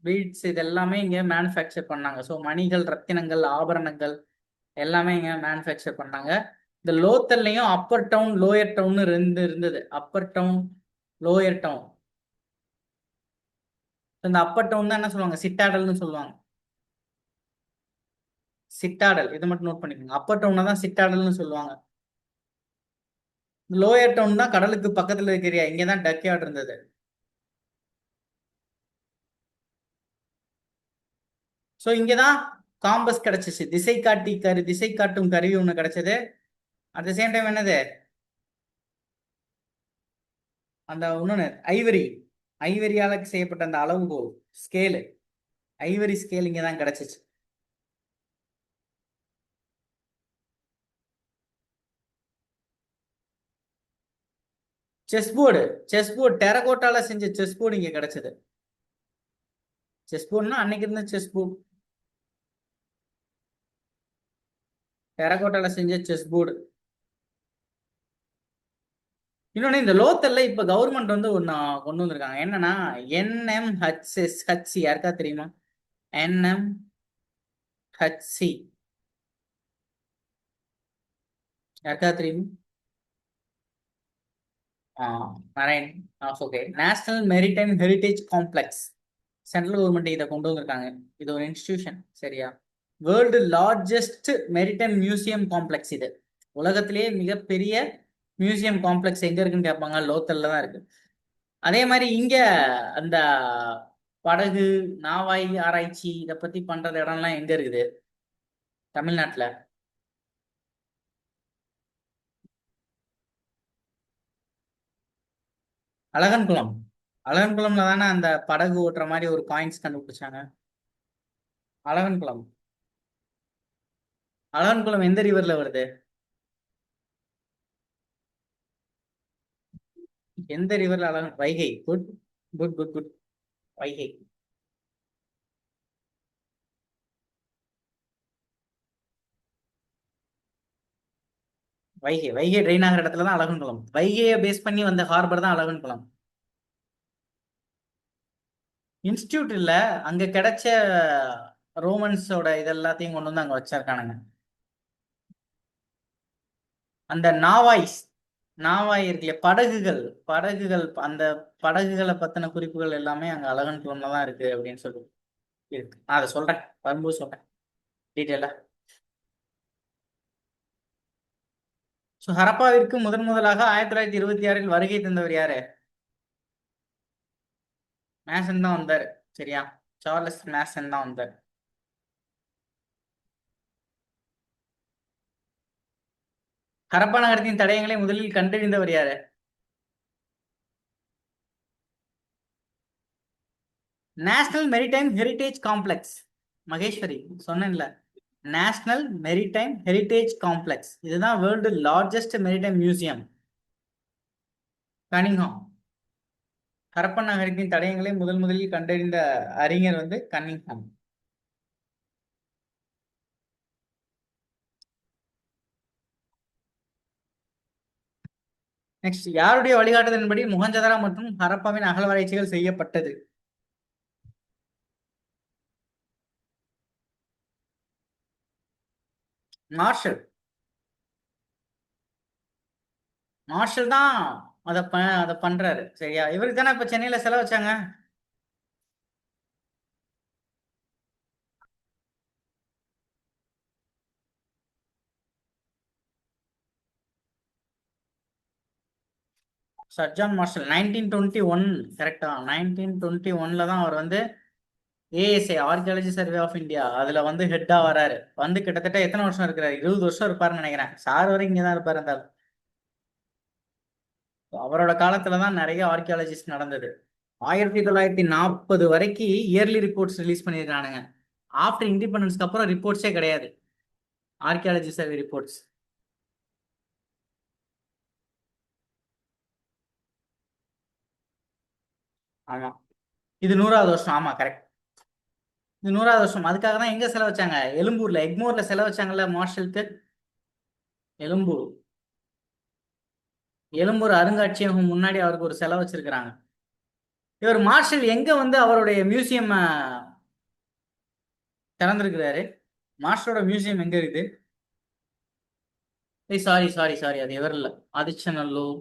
பீட்ஸ் இது எல்லாமே இங்க மேனுஃபேக்சர் பண்ணாங்க. ஸோ மணிகள், ரத்தினங்கள், ஆபரணங்கள் எல்லாமே இங்க மேனுஃபேக்சர் பண்ணாங்க. இந்த லோத்தல்லையும் அப்பர் டவுன், லோயர் டவுன் ரெண்டு இருந்தது. Upper town, lower town. இந்த அப்பர் டவுன் தான் என்ன சொல்லுவாங்க, சிட்டாடல்னு சொல்லுவாங்க. சிட்டாடல், இதை மட்டும் நோட் பண்ணிக்கோங்க. அப்பர் டவுன் தான் சிட்டாடல்னு சொல்லுவாங்க. லோயர் டவுன் தான் கடலுக்கு பக்கத்துல இருக்கிற, இங்கதான் டக்யார்ட் இருந்தது. ஸோ இங்கதான் காம்பஸ் கிடைச்சிச்சு, திசை காட்டி திசை காட்டும் கருவி ஒண்ணு கிடைச்சது. அட் த சேம் டைம் என்னது, அந்த இன்னொன்னு ஐவரி, ஐவரியால செய்யப்பட்ட அந்த அளவுகோல் ஸ்கேலு, ஐவரி ஸ்கேல் இங்க தான் கிடைச்சிச்சு. செஸ் போர்டு, செஸ் போர்டு டெரகோட்டால செஞ்ச செஸ் போர்டு இங்க கிடைச்சது. செஸ் போர்டுனா அன்னைக்கு இருந்த செஸ் போர்டு, டெரகோட்டால செஞ்ச செஸ் போர்டு. இன்னொன்னு இந்த லோத்தல்ல இப்ப கவர்மெண்ட் வந்து ஒன்னு கொண்டு வந்திருக்காங்க. என்னன்னா NMHC, யாருக்கா தெரியுமா? NMHC யாருக்கா தெரியுமா? Naren, okay. National maritime heritage complex, central government இதை கொண்டு வந்திருக்காங்க. இது ஒரு இன்ஸ்டிடியூஷன். சரியா? World largest maritime museum complex இது. உலகத்திலேயே மிகப்பெரிய மியூசியம் காம்ப்ளெக்ஸ் எங்க இருக்குன்னு கேட்பாங்க, லோக்கல்ல தான் இருக்கு. அதே மாதிரி இங்க அந்த படகு, நாவாய் ஆராய்ச்சி இதை பத்தி பண்றது இடம்லாம் எங்க இருக்குது? தமிழ்நாட்டுல. அழகன்குளம். அழகன்குளம்ல தானே அந்த படகு ஓட்டுற மாதிரி ஒரு காயின்ஸ் கண்டுபிடிச்சாங்க. அழகன்குளம். அழகன்குளம் எந்த ரிவர்ல வருது? எந்த ரிவர்ல அழகன்? Vaigai. Good good good good. Vaigai. Vaigai, Vaigai drain ஆகிற இடத்துல தான் அழகன்குளம். வைகையை பேஸ் பண்ணி வந்த ஹார்பர் தான் அழகன்குளம். இன்ஸ்டியூட் இல்ல, அங்க கிடைச்ச ரோமன்ஸோட இதெல்லாத்தையும் கொண்டு வந்து அங்க வச்சிருக்கானுங்க. அந்த நாவாய்ஸ், நாவாய் இருக்குல்ல, படகுகள், படகுகள், அந்த படகுகளை பத்தின குறிப்புகள் எல்லாமே அங்க அழகன்குளம்ல தான் இருக்கு அப்படின்னு சொல்லி இருக்கு. அதை சொல்றேன், வரும்போது சொல்றேன் டீட்டெயிலா. ஸோ ஹரப்பாவிற்கு முதலாக 1926 வருகை தந்தவர் யாரு? மேசன் தான் வந்தார். சரியா? சார்லஸ் மேசன் தான் வந்தார். ஹரப்பா நகரத்தின் தடயங்களை முதலில் கண்டறிந்தவர் யாரு? National maritime heritage complex. Maheswari சொன்னேன்ல, நேஷனல் மெரிடைம் ஹெரிடேஜ் காம்ப்ளெக்ஸ், இதுதான் world largest maritime museum. Cunningham. ஹரப்பன் நகரத்தின் தடயங்களை முதலில் கண்டறிந்த அறிஞர் வந்து கன்னிங்ஹாம். நெக்ஸ்ட், யாருடைய வழிகாட்டுதலின்படி மொஹஞ்சதாரோ மற்றும் ஹரப்பாவின் அகழ்வாராய்ச்சிகள் செய்யப்பட்டது? மார்ஷல். மார்ஷல் தான் அதை பண்றாரு. சரியா? இவருக்கு தானே இப்ப சென்னையில செலவு வச்சாங்க. Sir John Marshall 1921. கரெக்டா? 1921 தான் அவர் வந்து ASA archaeology survey of India அதுல வந்து ஹெட்டா வராரு. வந்து கிட்டத்தட்ட எத்தனை வருஷம் இருக்கிறாரு? 20 வருஷம் இருப்பாருன்னு நினைக்கிறேன். சார் வரை இங்கதான் இருப்பாரு. அந்த அவரோட காலத்துலதான் நிறைய ஆர்கியாலஜிஸ்ட் நடந்தது. 1940 வரைக்கும் இயர்லி ரிப்போர்ட்ஸ் ரிலீஸ் பண்ணியிருக்கானுங்க. ஆஃப்டர் இண்டிபெண்டன்ஸ்க்கு அப்புறம் ரிப்போர்ட்ஸே கிடையாது, ஆர்கியாலஜி சர்வே ரிப்போர்ட்ஸ். ஆமா, இது 100வது வருஷம். ஆமா, கரெக்ட். இது 100வது வருஷம். அதுக்காக தான் எங்க செலவு வச்சாங்க? எழும்பூர்ல, எக்மோர்ல செலவு வச்சாங்கல்ல மார்ஷலுக்கு. எழும்பூர் எழும்பூர் அருங்காட்சியகம் முன்னாடி அவருக்கு ஒரு செலவு வச்சிருக்கிறாங்க. இவர் மார்ஷல் எங்க வந்து அவருடைய மியூசியம் திறந்திருக்கிறாரு? மார்ஷலோட மியூசியம் எங்க இருக்குது? சாரி சாரி சாரி, அது எவர் இல்ல, ஆதிச்சநல்லூர்.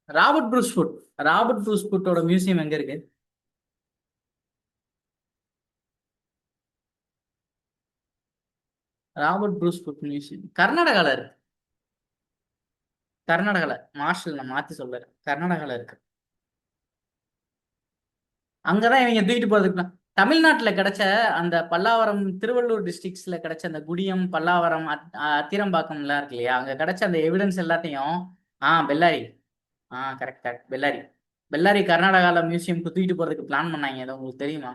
ராபர்ட் ப்ரூஸ்ஃபுட். ராபர்ட் ப்ரூஸ்ஃபுட்டோட மியூசியம் எங்க இருக்கு? ராபர்ட் ப்ரூஸ்ஃபுட் மியூசியம் கர்நாடகால இருக்கு. கர்நாடகால. மார்ஷல் நான் மாத்தி சொல்றேன், கர்நாடகால இருக்கு. அங்கதான் இவங்க தூக்கிட்டு போறதுக்கு தமிழ்நாட்டுல கிடைச்ச அந்த பல்லாவரம், திருவள்ளூர் டிஸ்ட்ரிக்ட்ஸ்ல கிடைச்ச அந்த குடியம், பல்லாவரம், அத்திரம்பாக்கம் எல்லாம் இருக்கு இல்லையா, அங்க கிடைச்ச அந்த எவிடன்ஸ் எல்லாத்தையும். பெல்லாரி. Correct correct, Bellary. பெல்லாரி கர்நாடகால மியூசியம் தூக்கிட்டு போறதுக்கு பிளான் பண்ணாங்க. அது உங்களுக்கு தெரியுமா?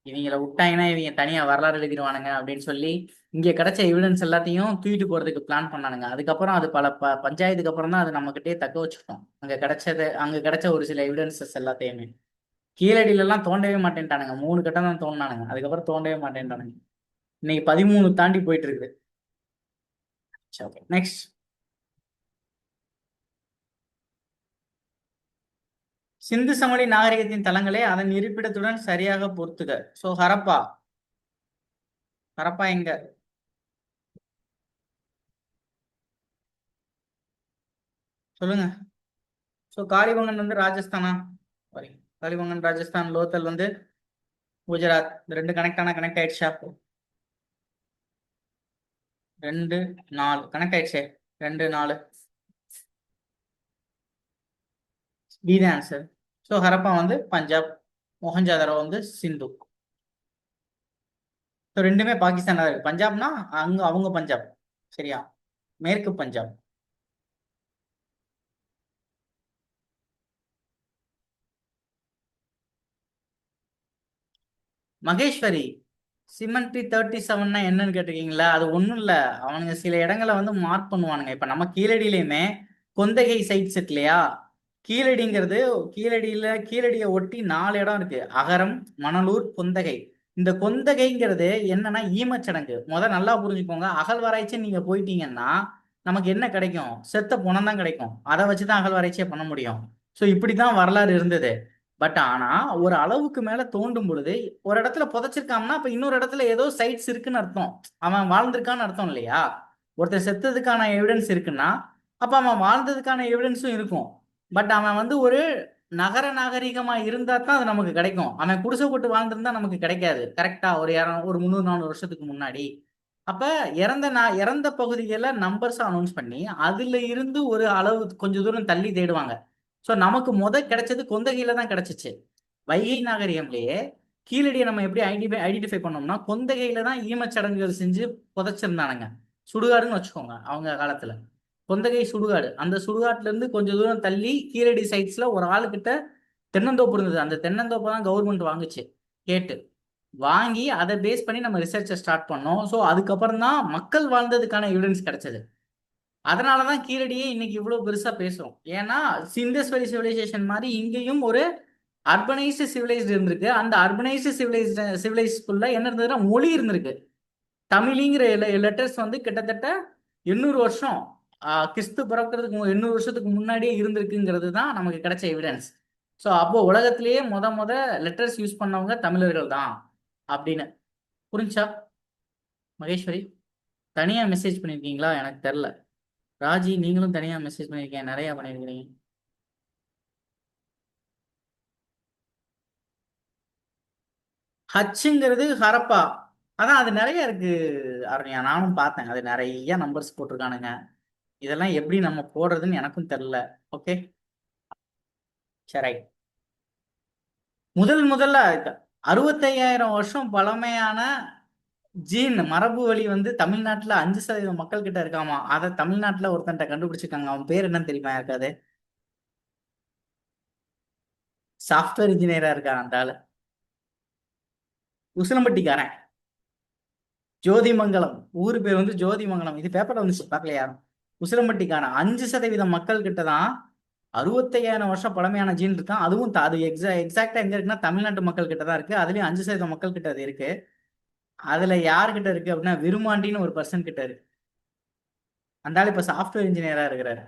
இவங்களை விட்டாங்கன்னா இவங்க தனியா வரலாறு எழுதிடுவானுங்க அப்படின்னு சொல்லி இங்க கிடைச்ச எவிடன்ஸ் எல்லாத்தையும் தூக்கிட்டு போறதுக்கு பிளான் பண்ணானுங்க. அதுக்கப்புறம் அது பல பஞ்சாயத்துக்கு அப்புறம் தான் அது நம்ம கிட்டே தக்க வச்சுட்டோம். அங்க கிடைச்ச ஒரு சில எவிடன்சஸ் எல்லாத்தையுமே கீழடியில எல்லாம் தோண்டவே மாட்டேன்ட்டானுங்க. 3 கட்டம் தான் தோண்டினானுங்க, அதுக்கப்புறம் தோண்டவே மாட்டேன்ட்டானுங்க. இன்னைக்கு 13 தாண்டி போயிட்டு இருக்குது. நெக்ஸ்ட், சிந்து சமவெளி நாகரிகத்தின் தளங்களை அதன் இருப்பிடத்துடன் சரியாக பொறுத்துக. சோ ஹரப்பா. ஹரப்பா எங்க? சொல்லுங்க. ஸோ காளிபங்கன் வந்து ராஜஸ்தானா? சாரி, காளிபங்கன் ராஜஸ்தான், லோத்தல் வந்து குஜராத். இந்த ரெண்டு கனெக்ட் ஆயிடுச்சா? 2 4 கனெக்ட் ஆயிடுச்சே. 2 4 பி தான் ஆன்சர். ஸோ ஹரப்பா வந்து பஞ்சாப், மொஹஞ்சதாரோ வந்து சிந்து. ஸோ ரெண்டுமே பாகிஸ்தான் இருக்கு. பஞ்சாப்னா அங்க அவங்க பஞ்சாப். சரியா? மேற்கு பஞ்சாப். மகேஸ்வரி சிமெண்ட்ரி 37னா என்னன்னு கேட்டிருக்கீங்களா? அது ஒன்றும் இல்லை, அவனுங்க சில இடங்களை வந்து மார்க் பண்ணுவானுங்க. இப்போ நம்ம கீழடியிலையுமே கொந்தகை சைட்ஸ் இருக்கு இல்லையா? கீழடிங்கிறது, கீழடியை ஒட்டி 4 இடம் இருக்கு: அகரம், மணலூர், கொந்தகை. இந்த கொந்தகைங்கிறது என்னன்னா ஈமச்சடங்கு. நல்லா புரிஞ்சுக்கோங்க. அகழ்வாராய்ச்சி நீங்க போயிட்டீங்கன்னா நமக்கு என்ன கிடைக்கும்? செத்த பணம் தான் கிடைக்கும். அதை வச்சுதான் அகழ்வாராய்ச்சியை பண்ண முடியும். ஸோ இப்படிதான் வரலாறு இருந்தது. பட் ஆனா ஒரு அளவுக்கு மேல தோண்டும் பொழுது ஒரு இடத்துல புதைச்சிருக்கான்னா அப்ப இன்னொரு இடத்துல ஏதோ சைட்ஸ் இருக்குன்னு அர்த்தம். அவன் வாழ்ந்திருக்கான்னு அர்த்தம் இல்லையா? ஒருத்தர் செத்ததுக்கான எவிடன்ஸ் இருக்குன்னா அப்ப அவன் வாழ்ந்ததுக்கான எவிடன்ஸும் இருக்கும். பட் அவன் வந்து ஒரு நகர நாகரிகமா இருந்தா தான் அது நமக்கு கிடைக்கும். அவன் குடிசை போட்டு வாழ்ந்திருந்தா நமக்கு கிடைக்காது. கரெக்டா? ஒரு 300 400 வருஷத்துக்கு முன்னாடி. அப்ப இறந்த பகுதிகளை நம்பர்ஸ் அனௌன்ஸ் பண்ணி அதுல இருந்து ஒரு அளவு கொஞ்சம் தூரம் தள்ளி தேடுவாங்க. ஸோ நமக்கு கிடைச்சது கொந்தகையில தான் கிடைச்சிச்சு. வைகை நாகரிகம்லயே கீழடியை நம்ம எப்படி ஐடென்டிஃபை பண்ணோம்னா கொந்தகையில தான் ஈமச்சடங்குகள் செஞ்சு புதைச்சிருந்தானுங்க. சுடுகாடுன்னு வச்சுக்கோங்க அவங்க காலத்துல. கொந்தகை சுடுகாடு. அந்த சுடுகாட்டுல இருந்து கொஞ்சம் தூரம் தள்ளி கீழடி சைட்ஸ்ல ஒரு ஆளுகிட்ட தென்னந்தோப்பு இருந்தது. அந்த தென்னந்தோப்பை தான் கவர்மெண்ட் வாங்குச்சு கேட்டு. வாங்கி அதை பேஸ் பண்ணி நம்ம ரிசர்ச்சை ஸ்டார்ட் பண்ணோம். ஸோ அதுக்கப்புறம் தான் மக்கள் வாழ்ந்ததுக்கான எவிடன்ஸ் கிடைச்சது. அதனாலதான் கீழடியே இன்னைக்கு இவ்வளவு பெருசா பேசுறோம். ஏன்னா சிந்தஸ் வேலி சிவிலைசேஷன் மாதிரி இங்கேயும் ஒரு அர்பனைஸ்டு சிவிலைஸ்டு இருந்திருக்கு. அந்த அர்பனைஸ்டு சிவிலைஸ்க்குள்ள என்ன இருந்ததுன்னா மொழி இருந்திருக்கு. தமிழிங்கிற லெட்டர்ஸ் வந்து கிட்டத்தட்ட 800 வருஷம் கிறிஸ்து பிறக்கிறதுக்கு 800 வருஷத்துக்கு முன்னாடியே இருந்திருக்குங்கிறது தான் நமக்கு கிடைச்ச எவிடன்ஸ். ஸோ அப்போ உலகத்திலேயே முத லெட்டர்ஸ் யூஸ் பண்ணவங்க தமிழர்கள் தான் அப்படின்னு. புரிஞ்சா மகேஸ்வரி? தனியா மெசேஜ் பண்ணிருக்கீங்களா? எனக்கு தெரில. ராஜி நீங்களும் தனியா மெசேஜ் பண்ணிருக்கீங்க, நிறைய பண்ணிருக்கீங்க. ஹச்சுங்கிறது ஹரப்பா. அதான் அது நிறைய இருக்கு அருணியா, நானும் பார்த்தேன். அது நிறைய நம்பர்ஸ் போட்டிருக்கானுங்க. இதெல்லாம் எப்படி நம்ம போடுறதுன்னு எனக்கும் தெரியல. ஓகே சரி. முதல்ல 65,000 வருஷம் பழமையான ஜீன் மரபு வழி வந்து தமிழ்நாட்டுல 5% மக்கள் கிட்ட இருக்காமா. அதை தமிழ்நாட்டுல ஒருத்தன்ட்ட கண்டுபிடிச்சிருக்காங்க. அவன் பேர் என்னன்னு தெரியுமா இருக்காது? சாஃப்ட்வேர் இன்ஜினியரா இருக்கான் அந்த ஆளு. உசிலம்பட்டிக்காரன். ஜோதிமங்கலம் ஊரு பேர் வந்து ஜோதிமங்கலம். இது பேப்பர்ல வந்துச்சு, பார்க்கல யாரும். உசிலம்பட்டிக்காரன் 5% மக்கள் கிட்ட தான் 65,000 வருஷம் பழமையான ஜீன் இருக்கான். அதுவும் அது எக்ஸாக்டா எங்க இருக்குன்னா தமிழ்நாட்டு மக்கள் கிட்ட தான் இருக்கு. அதுலயும் 5% மக்கள் கிட்ட அது இருக்கு. அதுல யாருக்கிட்ட இருக்கு அப்படின்னா விருமாண்டின்னு ஒரு பர்சன் கிட்ட இருக்கு. அந்த ஆள் இப்ப சாஃப்ட்வேர் இன்ஜினியரா இருக்கிறாரு.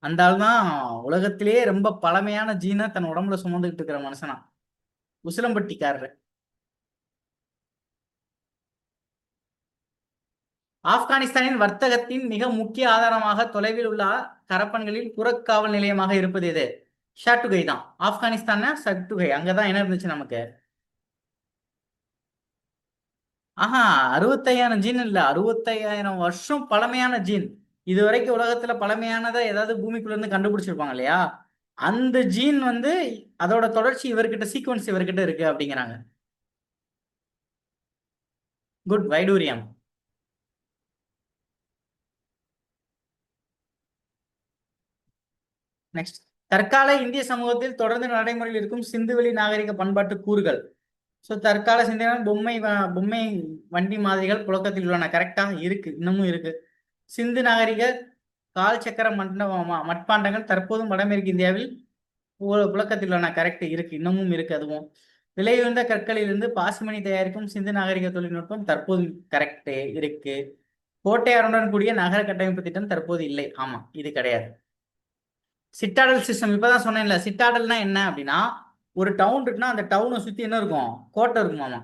அந்த ஆள் தான் உலகத்திலேயே ரொம்ப பழமையான ஜீனை தன் உடம்புல சுமந்துகிட்டு இருக்கிற மனுஷனா, உசிலம்பட்டிக்காரரு. ஆப்கானிஸ்தானின் வர்த்தகத்தின் மிக முக்கிய ஆதாரமாக தொலைவில் உள்ள கரப்பன்களில் புறக்காவல் நிலையமாக இருப்பது எது? ஷாட்டுகை தான். ஆப்கானிஸ்தான் சட்டுகை, அங்கதான் என்ன இருந்துச்சு நமக்கு. ஆஹா, 65,000 ஜீன் இல்ல, 65,000 வருஷம் பழமையான ஜீன். இது வரைக்கும் உலகத்துல பழமையானதை ஏதாவது பூமிக்குள்ள இருந்து கண்டுபிடிச்சிருப்பாங்க இல்லையா, அந்த ஜீன் வந்து அதோட தொடர்ச்சி இவர்கிட்ட, சீக்வன்ஸ் இவர்கிட்ட இருக்கு அப்படிங்கிறாங்க. குட். வைடூரியம். நெக்ஸ்ட். தற்கால இந்திய சமூகத்தில் தொடர்ந்து நடைமுறையில் இருக்கும் சிந்துவெளி நாகரிக பண்பாட்டு கூறுகள். ஸோ தற்கால சிந்தனை பொம்மை வண்டி மாதிரிகள் புழக்கத்தில் உள்ளன. கரெக்டா இருக்கு, இன்னமும் இருக்கு. சிந்து நாகரிக கால் சக்கர மட்பாண்டங்கள் தற்போதும் வடமேற்கு இந்தியாவில் புழக்கத்தில் உள்ளன. கரெக்ட், இருக்கு, இன்னமும் இருக்கு. அதுவும் விலையுயர்ந்த கற்களிலிருந்து பாசிமணி தயாரிக்கும் சிந்து நாகரிக தொழில்நுட்பம் தற்போது கரெக்ட் இருக்கு. கோட்டையாருடன் கூடிய நகர கட்டமைப்பு திட்டம் தற்போது இல்லை. ஆமா, இது கிடையாது. சிட்டாடல் சிஸ்டம் இப்பதான் சொன்னேன்ல. சிட்டாடல்னா என்ன அப்படின்னா, ஒரு டவுன் இருக்குன்னா அந்த டவுனை சுத்தி என்ன இருக்கும்? கோட்டை இருக்குமாமா.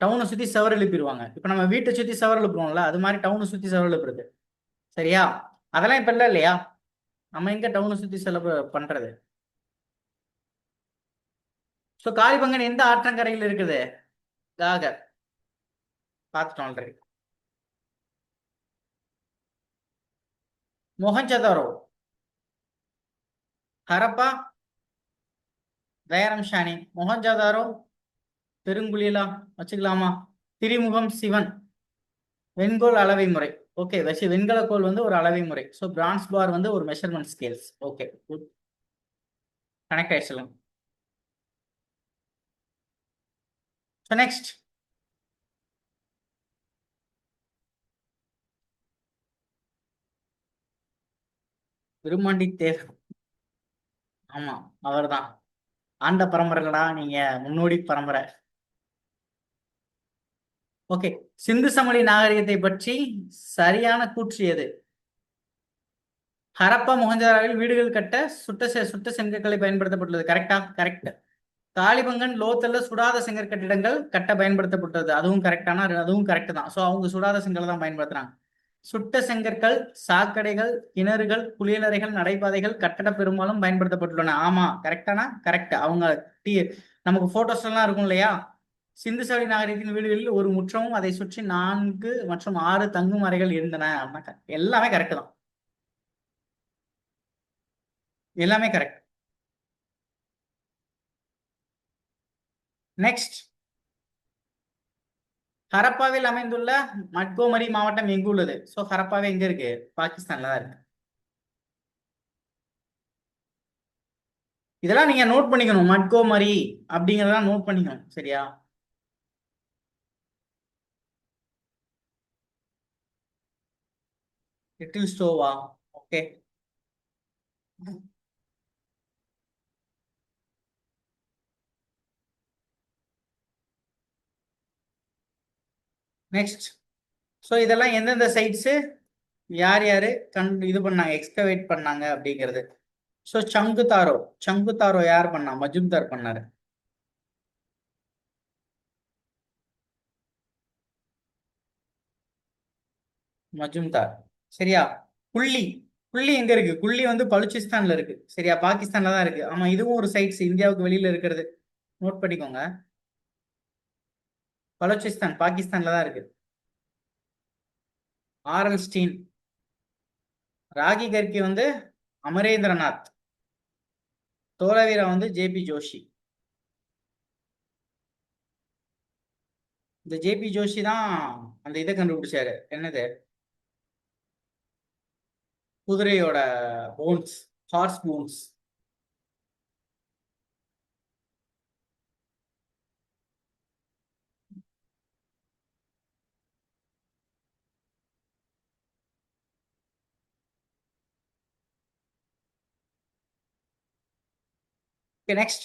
டவுனை சுத்தி சவர் எழுப்பிடுவாங்க. இப்ப நம்ம வீட்டை சுத்தி சவர் எழுப்புறோம்ல, அது மாதிரி டவுனை சுத்தி சவர் எழுப்புறது. சரியா? அதெல்லாம் இப்ப இல்ல இல்லையா? நம்ம எங்க டவுனை சுத்தி செலவு பண்றது? சோ காளிபங்கன் எந்த ஆற்றங்கரையில் இருக்குது? காகர். பார்த்துட்டோம் ஆல்ரெடி. மொஹஞ்சதாரோ, ஹரப்பா, தயாரம் ஷானி. மொஹஞ்சதாரோ பெருங்குழிலா வச்சுக்கலாமா? திரிமுகம் சிவன். வெண்கோல் அளவை முறை. ஓகே, வச்சு வெண்கலக்கோல் வந்து ஒரு அளவை முறை. ஸோ பிரான்ஸ் பார் வந்து ஒரு measurement scales. Okay, good. Connect ஆயிடுச்சு. So next. விருமாண்டி தேர். ஆமா, அவர் தான். ஆண்ட பரம்பரைடா நீங்க, முன்னோடி பரம்பரை. ஓகே. சிந்து சமவெளி நாகரிகத்தை பற்றி சரியான கூற்று எது? ஹரப்பா மொஹஞ்சதாரோவில் வீடுகள் கட்ட சுட்ட செங்கற்களை பயன்படுத்தப்பட்டுள்ளது. கரெக்டா? கரெக்ட். காளிபங்கன் லோத்தல்ல சுடாத செங்கற் கட்டிடங்கள் கட்ட பயன்படுத்தப்பட்டது. அதுவும் கரெக்டான, அதுவும் கரெக்ட் தான். ஸோ அவங்க சுடாத செங்கலை தான் பயன்படுத்துறாங்க. சுட்ட செங்கற்கள் சாக்கடைகள், கிணறுகள், குளியலறைகள், நடைபாதைகள், கட்டட பெரும்பாலும் பயன்படுத்தப்பட்டுள்ளன. ஆமா, கரெக்டானா? கரெக்ட். அவங்க நமக்கு போட்டோஸ் எல்லாம் இருக்கும் இல்லையா, சிந்து சமவெளி நாகரிகத்தின் வீடுகளில் ஒரு முற்றமும் அதை சுற்றி 4 மற்றும் 6 தங்கும் அறைகள் இருந்தன. எல்லாமே கரெக்ட் தான். எல்லாமே கரெக்ட். நெக்ஸ்ட். ஹரப்பாவில் அமைந்துள்ள மட்கோமரி மாவட்டம் எங்கு உள்ளது? சோ ஹரப்பாவே எங்க இருக்கு? பாகிஸ்தான்ல தான் இருக்கு. இதெல்லாம் நீங்க நோட் பண்ணிக்கணும். மட்கோமரி அப்படிங்கறதெல்லாம் நோட் பண்ணிக்கணும். சரியா? லிட்டில் ஸ்டோவா? ஓகே. நெக்ஸ்ட். ஸோ இதெல்லாம் எந்தெந்த சைட்ஸு யார் யாரு இது பண்ணாங்க, எக்ஸ்கவேட் பண்ணாங்க அப்படிங்கிறது. ஸோ சங்குதாரோ, சங்குதாரோ யார் பண்ணா? மஜும்தார் பண்ணாரு. மஜும்தார். சரியா? குள்ளி. குள்ளி எங்க இருக்கு? குள்ளி வந்து பலுச்சிஸ்தான்ல இருக்கு. சரியா? பாகிஸ்தான்ல தான் இருக்கு. ஆமா, இதுவும் ஒரு சைட்ஸ் இந்தியாவுக்கு வெளியில இருக்கிறது. நோட் பண்ணிக்கோங்க. பலுச்சிஸ்தான் பாகிஸ்தான்ல தான் இருக்கு. RL Stein. ராகி கர்கி வந்து அமரேந்திரநாத். தோலவீரா வந்து ஜேபி ஜோஷி. இந்த ஜேபி ஜோஷி தான் அந்த இதை கண்டுபிடிச்சாரு, என்னது, குதிரையோட போன்ஸ், ஹார்ஸ் போன்ஸ். நெக்ஸ்ட்.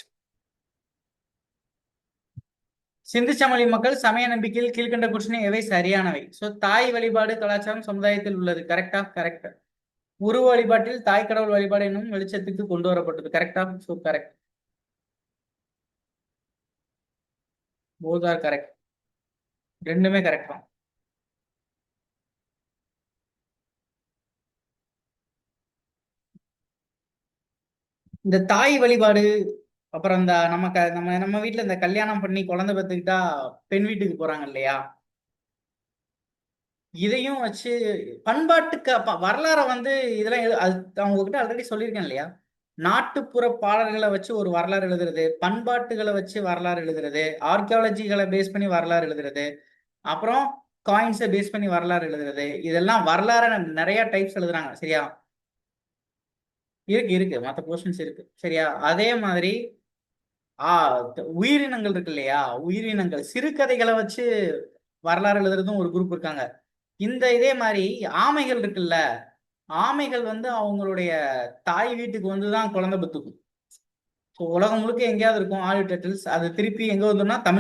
சிந்து சமவெளி மக்கள் சமய நம்பிக்கையில் கீழ்கண்ட கூற்றினை எவை சரியானவை? சோ தாய் வழிபாடு கலாச்சாரம் சமுதாயத்தில் உள்ளது. கரெக்டா? கரெக்ட். உருவ வழிபாட்டில் தாய் கடவுள் வழிபாடு என்னும் வெளிச்சத்துக்கு கொண்டு வரப்பட்டது. கரெக்டா? So correct. Both are correct. ரெண்டுமே கரெக்ட் தான். இந்த தாய் வழிபாடு, அப்புறம் இந்த நம்ம நம்ம வீட்டுல இந்த கல்யாணம் பண்ணி குழந்தை பெற்றுக்கிட்டா பெண் வீட்டுக்கு போறாங்க இல்லையா, இதையும் வச்சு பண்பாட்டுக்கு வரலாறை வந்து இதெல்லாம் அது அவங்க கிட்ட ஆல்ரெடி சொல்லியிருக்கேன் இல்லையா. நாட்டுப்புற பாடல்களை வச்சு ஒரு வரலாறு எழுதுறது, பண்பாட்டுகளை வச்சு வரலாறு எழுதுறது, ஆர்கியாலஜிகளை பேஸ் பண்ணி வரலாறு எழுதுறது, அப்புறம் காயின்ஸை பேஸ் பண்ணி வரலாறு எழுதுறது, இதெல்லாம் வரலாறு நிறைய டைப்ஸ் எழுதுறாங்க. சரியா? இருக்கு இருக்கு, மற்ற போர்ஷன்ஸ் இருக்கு. சரியா? அதே மாதிரி உயிரினங்கள் இருக்கு இல்லையா, உயிரினங்கள் சிறுகதைகளை வச்சு வரலாறு எழுதுறதும் ஒரு குரூப் இருக்காங்க. இந்த இதே மாதிரி ஆமைகள் இருக்குல்ல, ஆமைகள் வந்து அவங்களுடைய தாய் வீட்டுக்கு வந்துதான் குழந்தை பெற்றுக்கும். உலகம் முழுக்க எங்கேயாவது இருக்கும் ஆலிவ் டர்ட்டில்ஸ், அது திருப்பி எங்க வந்துன்னா தமிழ்